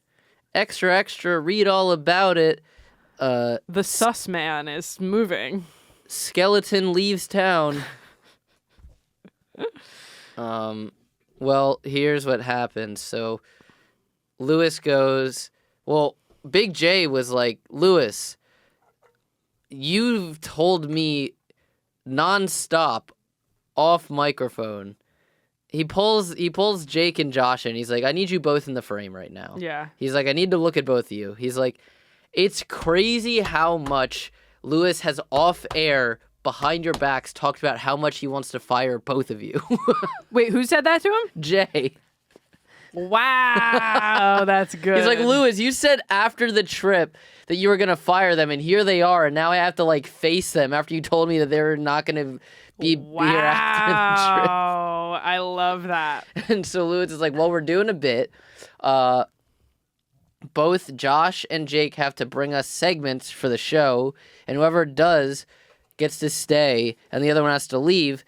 Extra, read all about it. The sus man is moving. Skeleton leaves town. Well, here's what happened. So Lewis goes, well, Big J was like, Lewis, you've told me nonstop off microphone. He pulls Jake and Josh in. He's like, I need you both in the frame right now. Yeah. He's like, I need to look at both of you. He's like, it's crazy how much Lewis has off air behind your backs talked about how much he wants to fire both of you. Wait, who said that to him? Jay. Wow, that's good. He's like, Lewis, you said after the trip that you were going to fire them, and here they are, and now I have to, like, face them after you told me that they were not going to be here after the trip. Wow, I love that. And so Lewis is like, well, we're doing a bit. Both Josh and Jake have to bring us segments for the show, and whoever does gets to stay, and the other one has to leave,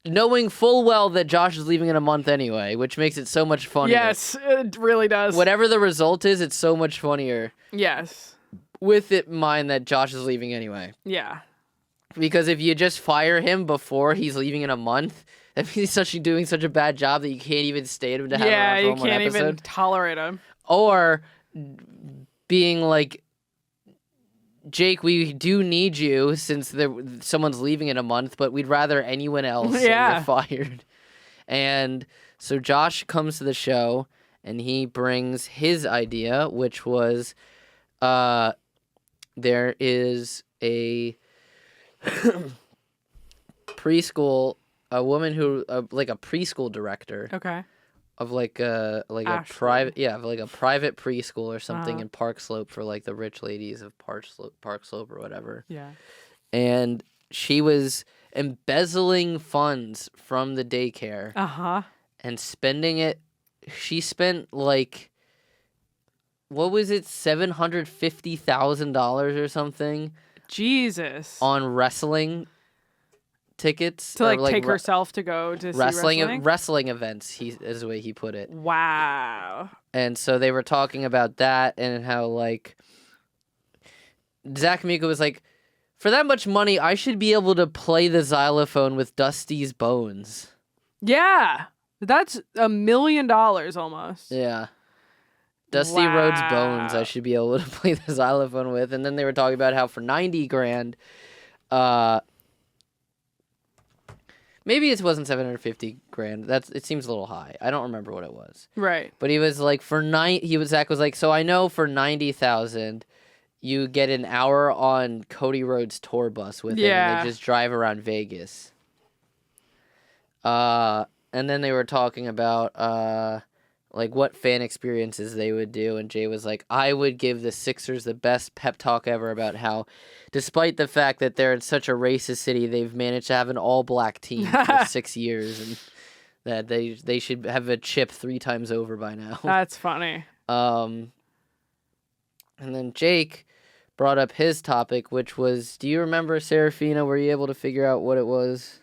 knowing full well that Josh is leaving in a month anyway, which makes it so much funnier. Yes, it really does. Whatever the result is, it's so much funnier. Yes. With it in mind that Josh is leaving anyway. Yeah. Because if you just fire him before he's leaving in a month, that means he's doing such a bad job that you can't even stay to have him yeah, on you one can't episode. even tolerate him. Or being like, Jake, we do need you since someone's leaving in a month, but we'd rather anyone else get fired. And so Josh comes to the show, and he brings his idea, which was there is a preschool, a woman who, like a preschool director. Okay. Of like a private private preschool or something in Park Slope for like the rich ladies of Park Slope or whatever. Yeah. And she was embezzling funds from the daycare. And spending it. She spent like, what was it, $750,000 or something? Jesus. On wrestling tickets to like take herself to go to wrestling events. Is the way he put it. Wow. And so they were talking about that and how like Zach Amico was like, for that much money, I should be able to play the xylophone with Dusty's bones. Yeah. That's $1 million almost. Yeah. Dusty Rhodes Bones, I should be able to play the xylophone with. And then they were talking about how for 90 grand, maybe it wasn't 750 grand. It seems a little high. I don't remember what it was. Right. But he was like, Zach was like, so I know for 90,000, you get an hour on Cody Rhodes' tour bus with him, and they just drive around Vegas. And then they were talking about like what fan experiences they would do, and Jay was like, I would give the Sixers the best pep talk ever about how, despite the fact that they're in such a racist city, they've managed to have an all-black team for 6 years, and that they should have a chip 3 times over by now. That's funny. And then Jake brought up his topic, which was, do you remember, Serafina? Were you able to figure out what it was?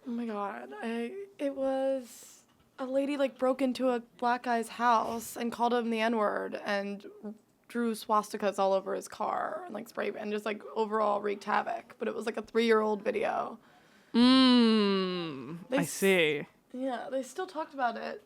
Oh my god, it was a lady like broke into a black guy's house and called him the N-word and drew swastikas all over his car and like spray and just like overall wreaked havoc. But it was like a 3-year-old video. I see. Yeah, they still talked about it.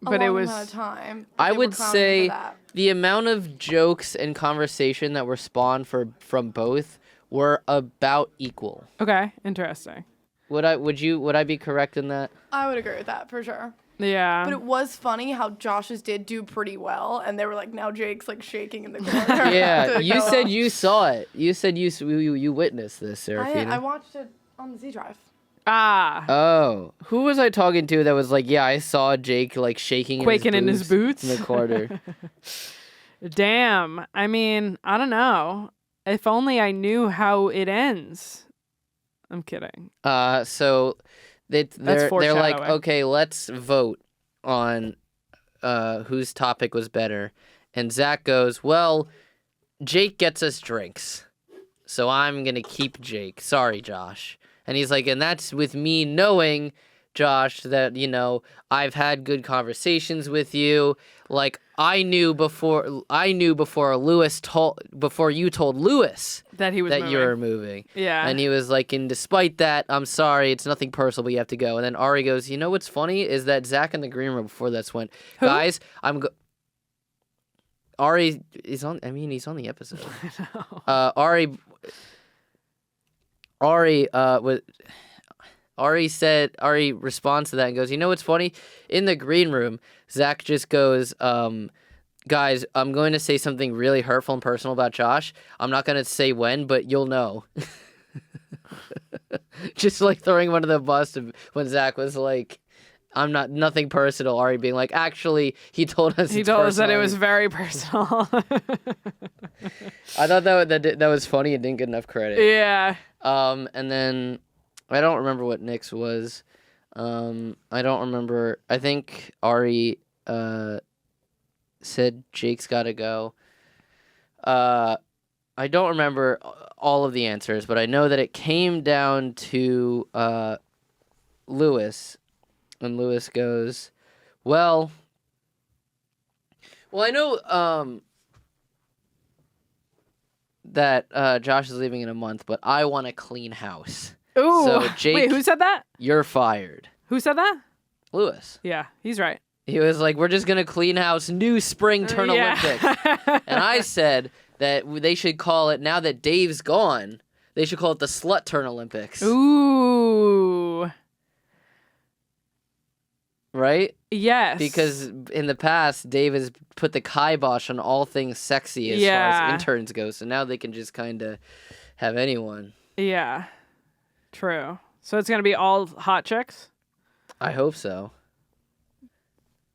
But it was amount of time. I would say the amount of jokes and conversation that were spawned from both were about equal. Okay, interesting. Would I be correct in that? I would agree with that for sure. Yeah. But it was funny how Josh's did do pretty well, and they were like, now Jake's like shaking in the corner. Yeah, you said you saw it. You said you witnessed this, Serafina. I watched it on the Z Drive. Ah. Oh, who was I talking to that was like, yeah, I saw Jake like shaking, quaking in his boots in the corner. Damn. I mean, I don't know. If only I knew how it ends. I'm kidding. So they're like, okay, let's vote on whose topic was better, and Zach goes, well, Jake gets us drinks, so I'm gonna keep Jake. Sorry, Josh. And he's like, and that's with me knowing, Josh, that, you know, I've had good conversations with you. Like, I knew before you told Lewis that he was moving. you were moving. Yeah. And he was like, and despite that, I'm sorry, it's nothing personal, but you have to go. And then Ari goes, you know what's funny is that Zach in the green room before this went, who? guys, Ari is on. I mean, he's on the episode. Ari responds to that and goes, you know what's funny? In the green room, Zach just goes, guys, I'm going to say something really hurtful and personal about Josh. I'm not going to say when, but you'll know. Just like throwing one of the bus when Zach was like, nothing personal. Ari being like, actually, he told us that it was very personal. I thought that was funny and didn't get enough credit. Yeah. And then I don't remember what Nick's was. I don't remember. I think Ari said Jake's got to go. I don't remember all of the answers, but I know that it came down to Lewis. And Lewis goes, well, I know that Josh is leaving in a month, but I want a clean house. Ooh. So Jake, wait, who said that? You're fired. Who said that? Lewis. Yeah, he's right. He was like, we're just going to clean house, new spring turn Olympics. And I said that they should call it, now that Dave's gone, they should call it the slut turn Olympics. Ooh. Right? Yes. Because in the past, Dave has put the kibosh on all things sexy as far as interns go. So now they can just kind of have anyone. Yeah. True. So it's going to be all hot chicks? I hope so.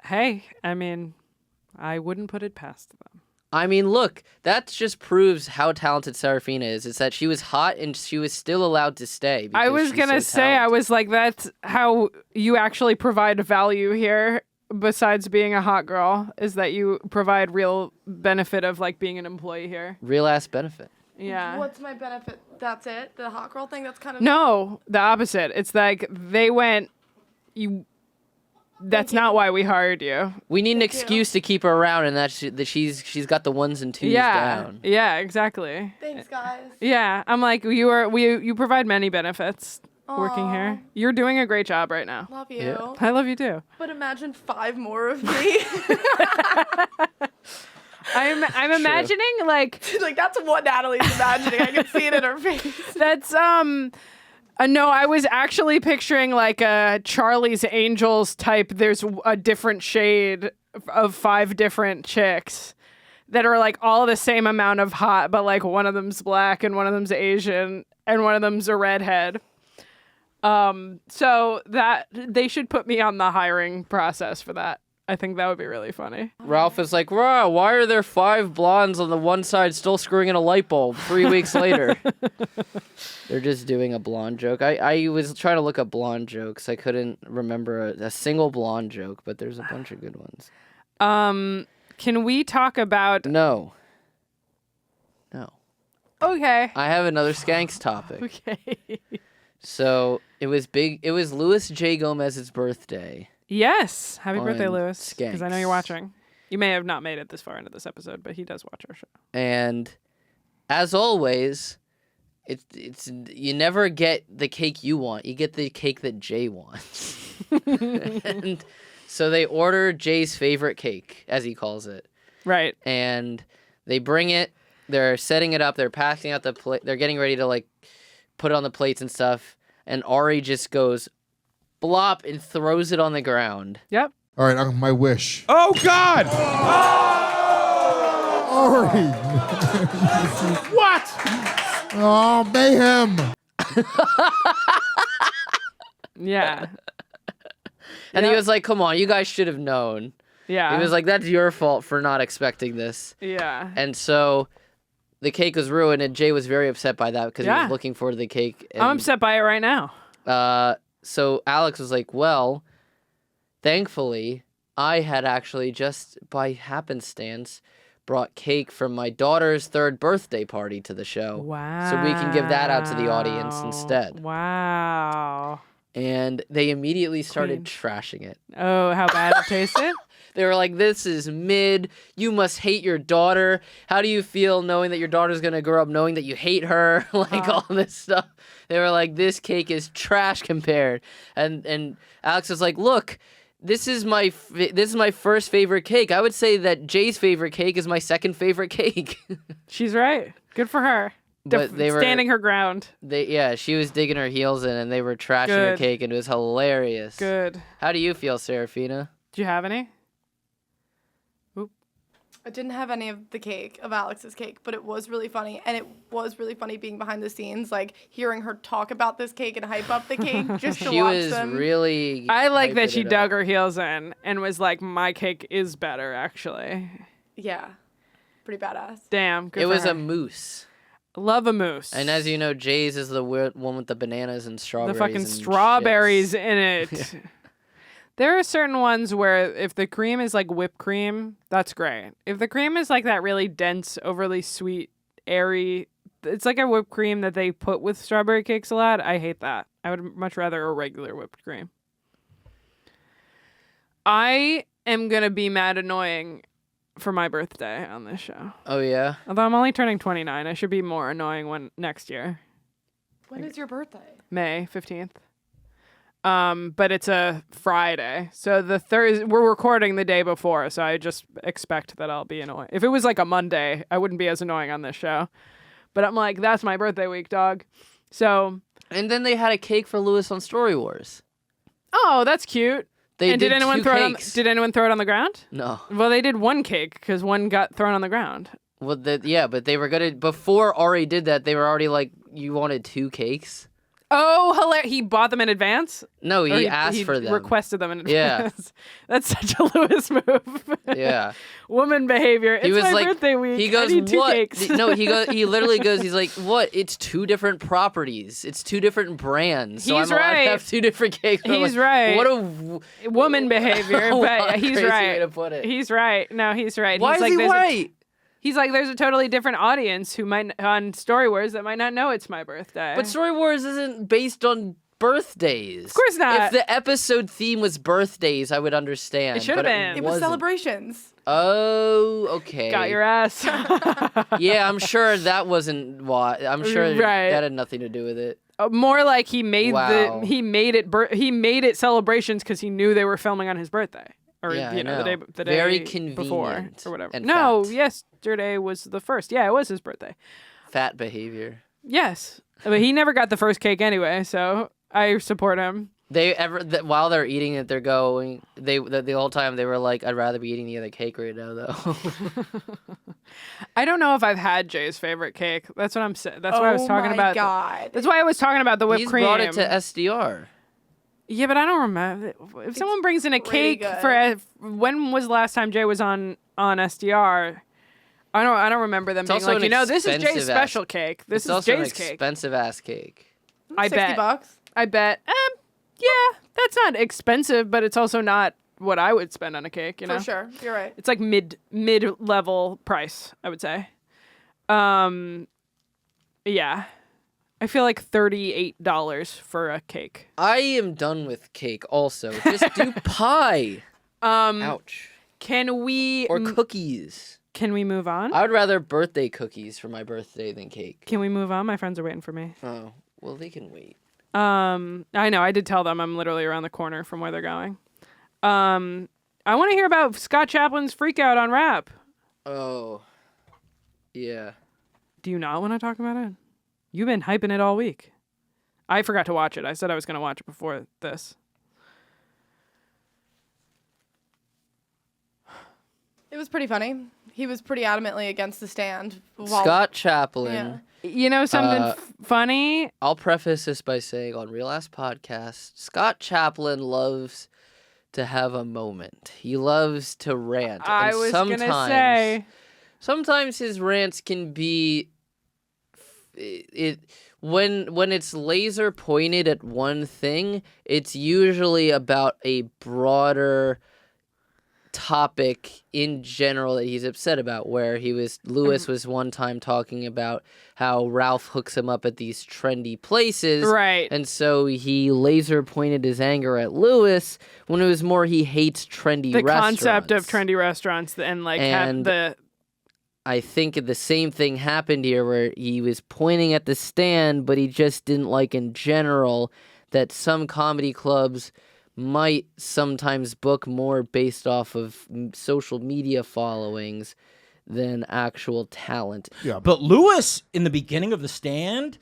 Hey, I mean, I wouldn't put it past them. I mean, look, that just proves how talented Serafina is. It's that she was hot and she was still allowed to stay. I was going to say, I was like, that's how you actually provide value here, besides being a hot girl, is that you provide real benefit of like being an employee here. Real ass benefit. Yeah. What's my benefit? That's it? The hot girl thing? That's kind of... No, the opposite. It's like they went, that's not why we hired you. We need an excuse to keep her around, and that she's got the ones and twos down. Yeah, exactly. Thanks, guys. Yeah, I'm like, you provide many benefits. working here. You're doing a great job right now. Love you. Yeah. I love you too. But imagine 5 more of me. I'm imagining like that's what Natalie's imagining. I can see it in her face. that's no, I was actually picturing like a Charlie's Angels type. There's a different shade of 5 different chicks that are like all the same amount of hot, but like one of them's black and one of them's Asian and one of them's a redhead. So that they should put me on the hiring process for that. I think that would be really funny. Ralph is like, "Rah, why are there 5 blondes on the one side still screwing in a light bulb 3 weeks later?" They're just doing a blonde joke. I was trying to look up blonde jokes. I couldn't remember a single blonde joke, but there's a bunch of good ones. Can we talk about... No. Okay. I have another skanks topic. Okay. So it was big. It was Louis J. Gomez's birthday. Yes. Happy birthday, On Louis. Because I know Skanks. you're watching. You may have not made it this far into this episode, but he does watch our show. And as always, it's you never get the cake you want. You get the cake that Jay wants. And so they order Jay's favorite cake, as he calls it. Right. And they bring it. They're setting it up. They're passing out the plate. They're getting ready to like put it on the plates and stuff. And Ari just goes blop and throws it on the ground. Yep. All right, my wish. Oh God! Ari! What? Oh, mayhem! Yeah. And he was like, "Come on, you guys should have known." Yeah. He was like, "That's your fault for not expecting this." Yeah. And so the cake was ruined, and Jay was very upset by that because he Yeah. was looking forward to the cake. And, I'm upset by it right now. So Alex was like, "Well, thankfully, I had actually just by happenstance brought cake from my daughter's 3rd birthday party to the show. Wow. So we can give that out to the audience instead." Wow. And they immediately started trashing it. Oh, how bad it tasted? They were like, "This is mid. You must hate your daughter. How do you feel knowing that your daughter's going to grow up knowing that you hate her?" Like all this stuff. They were like, "This cake is trash compared." And Alex was like, "Look, this is my first favorite cake. I would say that Jay's favorite cake is my 2nd favorite cake." She's right. Good for her. But they were standing her ground. She was digging her heels in, and they were trashing her Good. cake, and it was hilarious. Good. How do you feel, Serafina? Do you have any? I didn't have any of the cake, of Alex's cake, but it was really funny. And it was really funny being behind the scenes, like hearing her talk about this cake and hype up the cake just to She watch was them. really. I like that hyping she it dug up. her heels in and was like, my cake is better, actually. Yeah. Pretty badass. Damn. Good It for was her. a mousse. Love a mousse. And as you know, Jay's is the weird one with the bananas and the strawberries. fucking and strawberries shits. in it. There are certain ones where if the cream is like whipped cream, that's great. If the cream is like that really dense, overly sweet, airy, it's like a whipped cream that they put with strawberry cakes a lot. I hate that. I would much rather a regular whipped cream. I am going to be mad annoying for my birthday on this show. Oh, yeah? Although I'm only turning 29, I should be more annoying next year. When is your birthday? May 15th. But it's a Friday. So the Thursday, we're recording the day before, so I just expect that I'll be annoying. If it was like a Monday, I wouldn't be as annoying on this show. But I'm like, that's my birthday week, dog. So. And then they had a cake for Lewis on Story Wars. Oh, that's cute. They and did anyone 2 throw cakes. did anyone throw it on the ground? No. Well, they did one cake because one got thrown on the ground. Well, yeah, but they were gonna before Ari did that. They were already like, "You wanted 2 cakes." Oh, hilarious! He bought them in advance. No, Or he asked for them. Requested them in Yeah. advance. That's such a Lewis move. Yeah. Woman behavior. It's He was my like, birthday week. He goes, I need 2 "What?" cakes. No, he literally goes, he's like, "What? It's 2 different properties. It's 2 different brands. So He's I'm allowed right. to have 2 different cakes." I'm He's like, right. What a Woman behavior, What but a he's crazy right. way to put it. He's right. No, he's right. Why he's is like, he there's right? He's like, there's a totally different audience who might on Story Wars that might not know it's my birthday. But Story Wars isn't based on birthdays. Of course not. If the episode theme was birthdays, I would understand. It should have but been. It was wasn't. celebrations. Oh, okay. Got your ass. Yeah, I'm sure that wasn't why. I'm sure Right. that had nothing to do with it. More like he made Wow. he made it celebrations because he knew they were filming on his birthday. Or Yeah, you know, I know. the day Very before convenient or whatever. and No, fat. yesterday was the first. Yeah, it was his birthday. Fat behavior. Yes, but he never got the first cake anyway, so I support him. While they're eating it, they're going. The whole time they were like, "I'd rather be eating the other cake right now, though." I don't know if I've had Jay's favorite cake. That's what I'm saying. That's why I was talking about. God. That's why I was talking about the whipped He's cream. brought it to SDR. Yeah, but I don't remember. If someone brings in a pretty cake good. when was the last time Jay was on SDR? I don't remember them being also like, an this is Jay's expensive special cake. This It's is also Jay's an cake. expensive ass cake. I bet. $60. I bet. Yeah, that's not expensive, but it's also not what I would spend on a cake. You know, For sure. You're right. it's like mid level price, I would say. Yeah, I feel like $38 for a cake. I am done with cake. Also, just do pie. Ouch. Can we Or cookies. Can we move on? I would rather birthday cookies for my birthday than cake. Can we move on? My friends are waiting for me. Oh, well, they can wait. I know. I did tell them I'm literally around the corner from where they're going. I want to hear about Scott Chaplin's freak out on rap. Oh, yeah. Do you not want to talk about it? You've been hyping it all week. I forgot to watch it. I said I was going to watch it before this. It was pretty funny. He was pretty adamantly against the stand. Scott Chaplin. Yeah. You know something funny? I'll preface this by saying on Real Ass Podcast, Scott Chaplin loves to have a moment. He loves to rant. I was going to say. Sometimes his rants can be when it's laser pointed at one thing, it's usually about a broader topic in general that he's upset about, where Lewis was one time talking about how Ralph hooks him up at these trendy places, right? And so he laser pointed his anger at Lewis when it was more he hates trendy the restaurants. Concept of trendy restaurants and I think the same thing happened here, where he was pointing at the stand, but he just didn't like in general that some comedy clubs might sometimes book more based off of social media followings than actual talent. Yeah, but Lewis, in the beginning of the stand,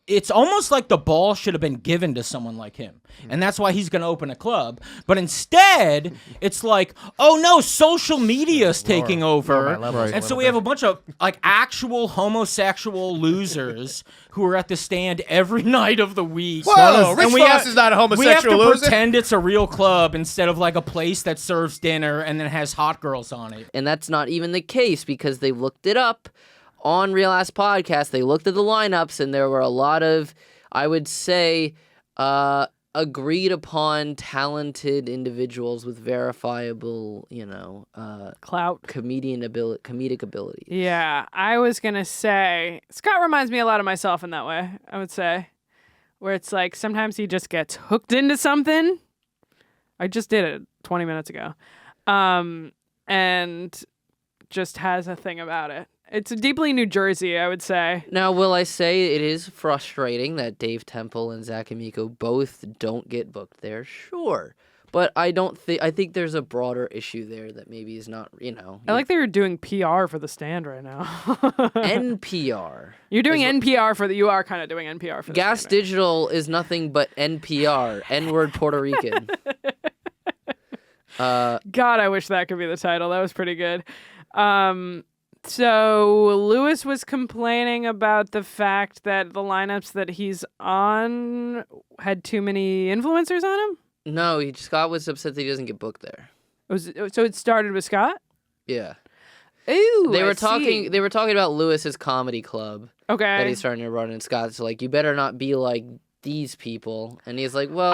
it's almost like the ball should have been given to someone like him. And that's why he's going to open a club. But instead, it's like, oh no, social media's taking over. And so we have a bunch of like actual homosexual losers who are at the stand every night of the week. Whoa, Rich Voss is not a homosexual We have to loser. pretend it's a real club instead of like a place that serves dinner and then has hot girls on it. And that's not even the case, because they looked it up on Real Ass Podcast. They looked at the lineups, and there were a lot of, I would say, agreed upon talented individuals with verifiable, clout, comedic ability. Yeah, I was gonna say Scott reminds me a lot of myself in that way. I would say, where it's like sometimes he just gets hooked into something. I just did it 20 minutes ago, and just has a thing about it. It's deeply New Jersey, I would say. Now, will I say it is frustrating that Dave Temple and Zach Amico both don't get booked there? Sure. But I think there's a broader issue there that maybe is not, I like that you're doing PR for the stand right now. NPR. You're doing NPR you are kind of doing NPR for the GaS stand. Digital is nothing but NPR, N-word Puerto Rican. God, I wish that could be the title. That was pretty good. So Lewis was complaining about the fact that the lineups that he's on had too many influencers on him? No, Scott was upset that he doesn't get booked there. So it started with Scott? Yeah. Ooh, They were talking about Lewis's comedy club. Okay. That he's starting to run, and Scott's like, you better not be like these people. And he's like, well,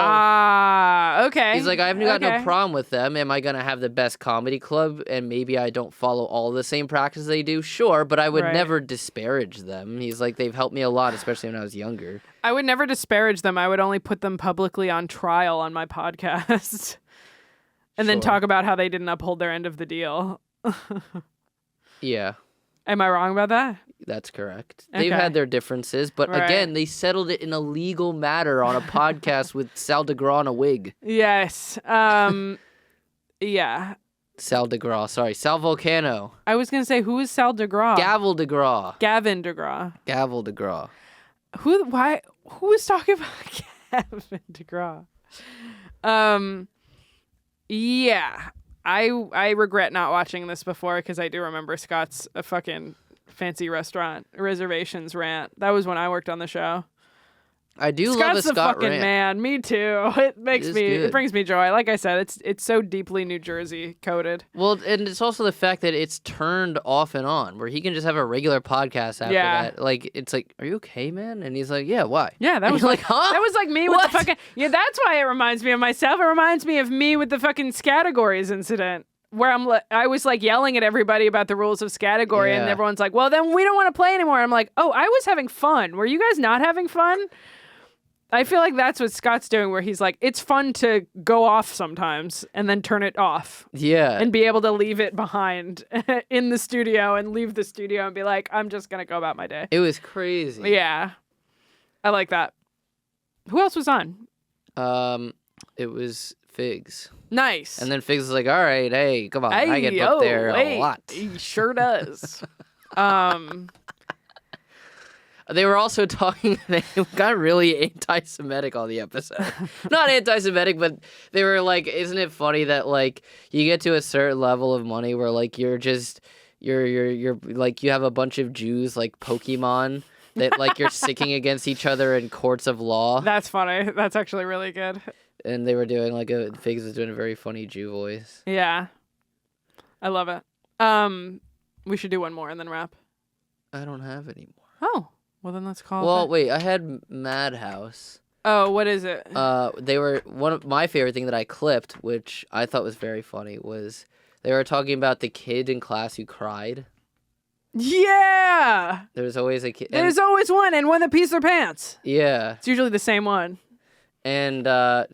okay. He's like, I've got no problem with them. Am I going to have the best comedy club and maybe I don't follow all the same practices they do? Sure, but I would never disparage them. He's like, they've helped me a lot, especially when I was younger. I would never disparage them. I would only put them publicly on trial on my podcast and then talk about how they didn't uphold their end of the deal. Yeah. Am I wrong about that? That's correct. They've Okay. had their differences, but Right. again, they settled it in a legal matter on a podcast with Sal DeGraw in a wig. Yes. Yeah. Sal DeGraw, sorry. Sal Volcano. I was gonna say, who is Sal DeGraw? Gavel DeGraw. Gavin DeGraw. Gavel DeGraw. Who was talking about Gavin DeGraw? Yeah. I regret not watching this before because I do remember Scott's fucking fancy restaurant reservations rant. That was when I worked on the show. I do love a Scott's the Scott fucking rant. man. Me too. It makes is me. good. It brings me joy. Like I said, it's so deeply New Jersey coded. Well, and it's also the fact that it's turned off and on, where he can just have a regular podcast after Yeah. that. Like, it's like, are you okay, man? And he's like, yeah, why? Yeah, that And was you're like, huh? that was like me with What? the fucking. Yeah, that's why it reminds me of myself. It reminds me of me with the fucking Scattergories incident. Where I was like yelling at everybody about the rules of Scattergory, and Yeah. everyone's like, "Well, then we don't want to play anymore." I'm like, "Oh, I was having fun. Were you guys not having fun?" I feel like that's what Scott's doing, where he's like, "It's fun to go off sometimes and then turn it off, Yeah. and be able to leave it behind in the studio and leave the studio and be like, I'm just gonna go about my day." It was crazy. Yeah, I like that. Who else was on? It was Figs. Nice. And then Figs was like, all right, hey, come on. I get up there a lot. He sure does. They were also talking, they got really anti-Semitic on the episode. Not anti-Semitic, but they were like, isn't it funny that like you get to a certain level of money where like you're like you have a bunch of Jews like Pokemon that like you're sticking against each other in courts of law. That's funny. That's actually really good. And they were doing like Figs was doing a very funny Jew voice. Yeah. I love it. We should do one more and then wrap. I don't have any more. Oh, well then let's call Well, it. wait, I had Madhouse. Oh, what is it? They were one of my favorite thing that I clipped, which I thought was very funny, was they were talking about the kid in class who cried. Yeah. There's always a kid. There's always one, and one that pees their pants. Yeah. It's usually the same one. And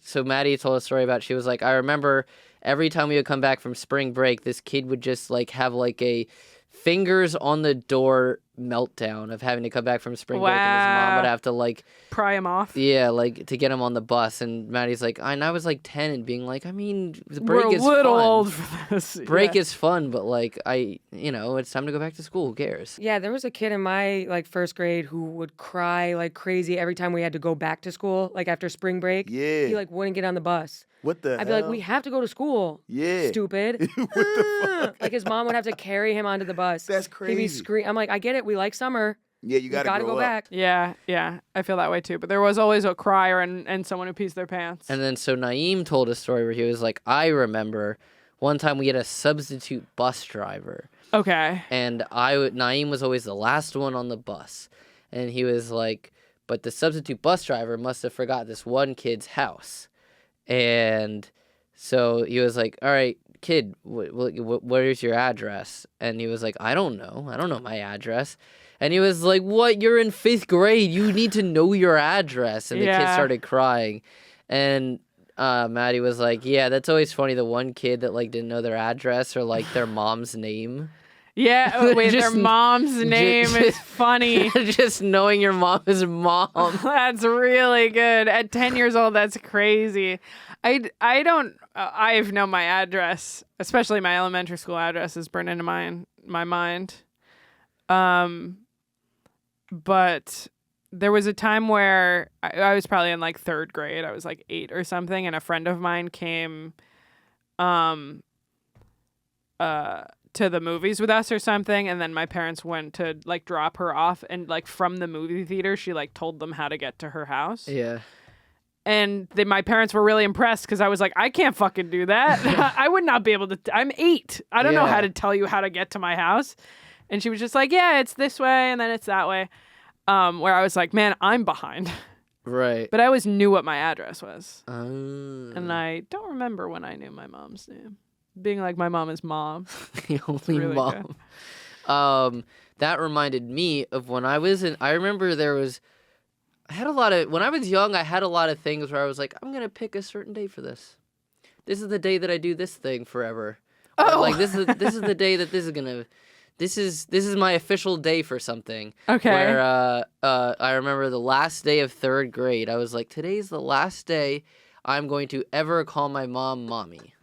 so Maddie told a story about, she was like, I remember every time we would come back from spring break, this kid would just like have like a fingers on the door meltdown of having to come back from spring break, and his mom would have to like pry him off. Yeah, like to get him on the bus. And Maddie's like, and I was like 10 and being like, I mean, the break We're is a little fun. old for this. Break Yeah. is fun, but like it's time to go back to school. Who cares? Yeah, there was a kid in my like first grade who would cry like crazy every time we had to go back to school, like after spring break. Yeah. He like wouldn't get on the bus. What the I'd be like, hell? we have to go to school. Yeah. Stupid. What the fuck? Like his mom would have to carry him onto the bus. That's He'd be crazy. I'm like, I get it. We like summer. Yeah, you gotta go grow up. back. Yeah, I feel that way too. But there was always a crier and someone who pees their pants. And then so Naeem told a story where he was like, I remember one time we had a substitute bus driver. Okay. And Naeem was always the last one on the bus. And he was like, but the substitute bus driver must have forgot this one kid's house. And so he was like, all right, kid, what is your address? And he was like, I don't know my address. And he was like, what? You're in 5th grade. You need to know your address. And the kid Yeah. started crying. And Maddie was like, yeah, that's always funny. The one kid that like didn't know their address or like their mom's name. Yeah, oh, wait, their Just- mom's name is funny. Just knowing your mom is mom. That's really good. At 10 years old, that's crazy. I don't, I've known my address, especially my elementary school address is burned into my mind. But there was a time where I was probably in like 3rd grade. I was like 8 or something. And a friend of mine came, to the movies with us or something, and then my parents went to like drop her off, and like from the movie theater she like told them how to get to her house. Yeah. And my parents were really impressed because I was like, I can't fucking do that. I would not be able to. I'm 8. I don't know how Yeah. to tell you how to get to my house. And she was just like, yeah, it's this way and then it's that way. Where I was like, man, I'm behind. Right. But I always knew what my address was. Mm. And I don't remember when I knew my mom's name. Being like, my mom is mom. The only really mom. That reminded me of when I was in. I remember when I was young, I had a lot of things where I was like, I'm gonna pick a certain day for this. This is the day that I do this thing forever. Or, like this is the day that this is gonna this is my official day for something. Okay. Where I remember the last day of 3rd grade. I was like, today's the last day I'm going to ever call my mom mommy.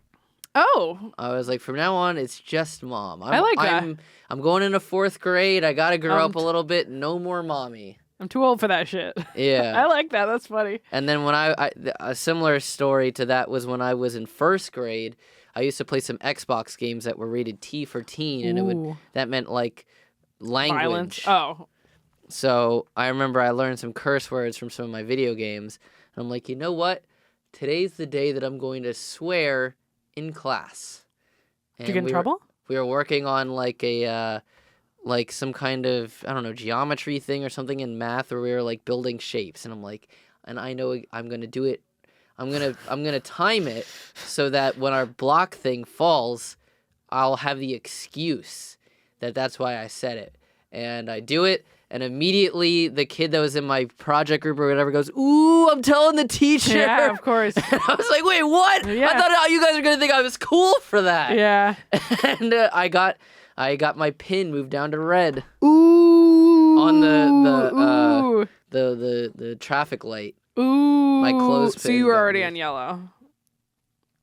Oh. I was like, from now on, it's just mom. I like that. I'm going into 4th grade. I gotta grow up a little bit. No more mommy. I'm too old for that shit. Yeah. I like that. That's funny. And then when a similar story to that was when I was in 1st grade. I used to play some Xbox games that were rated T for teen, and that meant like language. Violence. Oh. So I remember I learned some curse words from some of my video games, and I'm like, you know what? Today's the day that I'm going to swear in class. Did you get in trouble? We were working on like a like some kind of, I don't know, geometry thing or something in math where we were like building shapes, and I'm like, and I know I'm gonna do it. I'm gonna time it so that when our block thing falls, I'll have the excuse that that's why I said it. And I do it, and immediately the kid that was in my project group or whatever goes, "Ooh, I'm telling the teacher." Yeah, of course. And I was like, "Wait, what? Yeah. I thought you guys were gonna think I was cool for that." Yeah. And I got my pin moved down to red. Ooh. On the traffic light. Ooh. My clothespin. So you were already on yellow.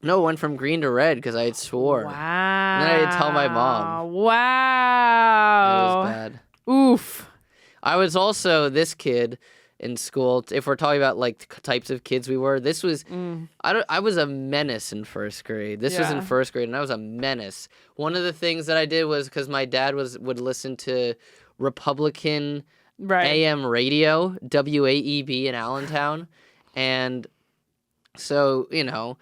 No, it went from green to red because I had swore. Wow. And then I had to tell my mom. Wow. It was bad. Oof. I was also this kid in school. If we're talking about like types of kids we were, this was I was a menace in 1st grade. This was in 1st grade, and I was a menace. One of the things that I did was because my dad would listen to Republican AM radio, WAEB in Allentown, and so it was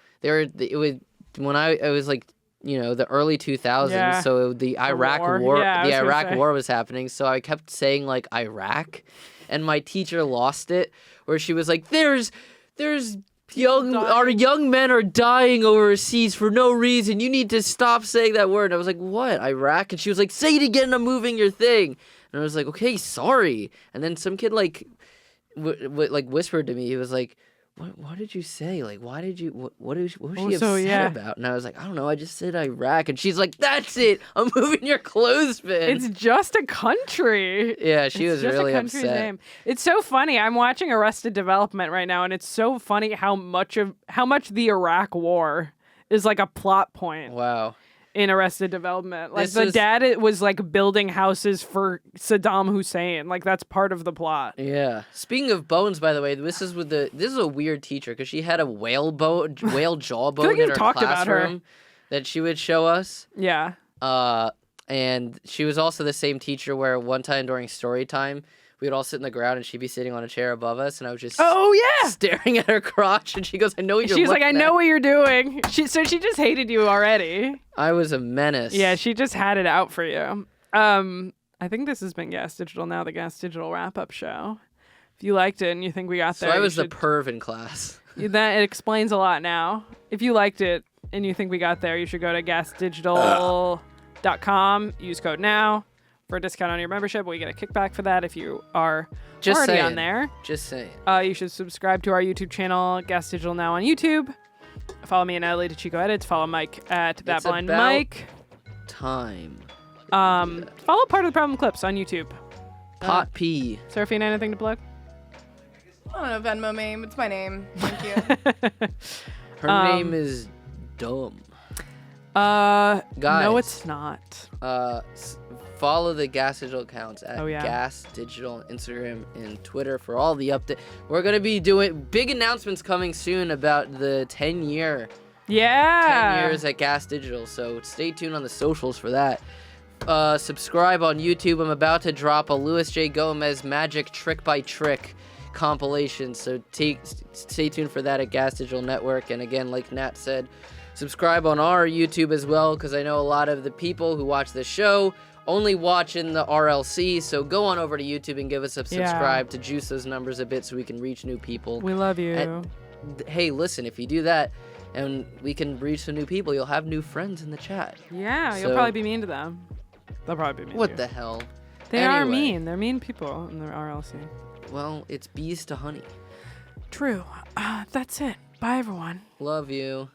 like the early 2000s, so the Iraq War was happening, so I kept saying like Iraq, and my teacher lost it where she was like, there's our young men are dying overseas for no reason, you need to stop saying that word. And I was like, what, Iraq? And she was like, say it again, I'm moving your thing. And I was like, okay, sorry. And then some kid like whispered to me, he was like, what did you say? Like, why did you, what was she upset about? And I was like, I don't know, I just said Iraq. And she's like, that's it, I'm moving your clothespin. It's just a country. Yeah, she was really upset. Name. It's so funny. I'm watching Arrested Development right now, and it's so funny how much the Iraq War is like a plot point. Wow. In Arrested Development. Like the dad was like building houses for Saddam Hussein. Like that's part of the plot. Yeah. Speaking of bones, by the way, this is a weird teacher because she had a whale jawbone in her classroom that she would show us. Yeah. And she was also the same teacher where one time during story time, we would all sit in the ground and she'd be sitting on a chair above us, and I was just staring at her crotch, and she goes, I know what you're She's like, looking I know at." what you're doing. So she just hated you already. I was a menace. Yeah, she just had it out for you. I think this has been GaS Digital Now, the GaS Digital wrap-up show. If you liked it and you think we got there, So I was the perv in class. That it explains a lot now. If you liked it and you think we got there, you should go to gasdigital.com, use code NOW for a discount on your membership. We get a kickback for that if you are already on there. Just saying. You should subscribe to our YouTube channel, GaS Digital Now on YouTube. Follow me and Natalie to Chico Edits. Follow Mike at That Blind Mike. Time. Follow Part of the Problem Clips on YouTube. Pot P. Seraphina, anything to plug? I don't know, Venmo meme. It's my name. Thank you. Her name is dumb. Guys, Guys. no, it's not. Follow the GaS Digital accounts at yeah. GaS Digital on Instagram and Twitter for all the updates. We're going to be doing big announcements coming soon about the 10-year. Yeah. 10 years at GaS Digital, so stay tuned on the socials for that. Subscribe on YouTube. I'm about to drop a Luis J. Gomez Magic Trick by Trick compilation, so stay tuned for that at GaS Digital Network. And again, like Nat said, subscribe on our YouTube as well, because I know a lot of the people who watch the show only watch in the RLC, so go on over to YouTube and give us a subscribe to juice those numbers a bit so we can reach new people. We love you. And, hey, listen, if you do that and we can reach some new people, you'll have new friends in the chat. Yeah, you'll probably be mean to them. They'll probably be mean to you. What the hell? They are mean. They're mean people in the RLC. Well, it's bees to honey. True. That's it. Bye, everyone. Love you.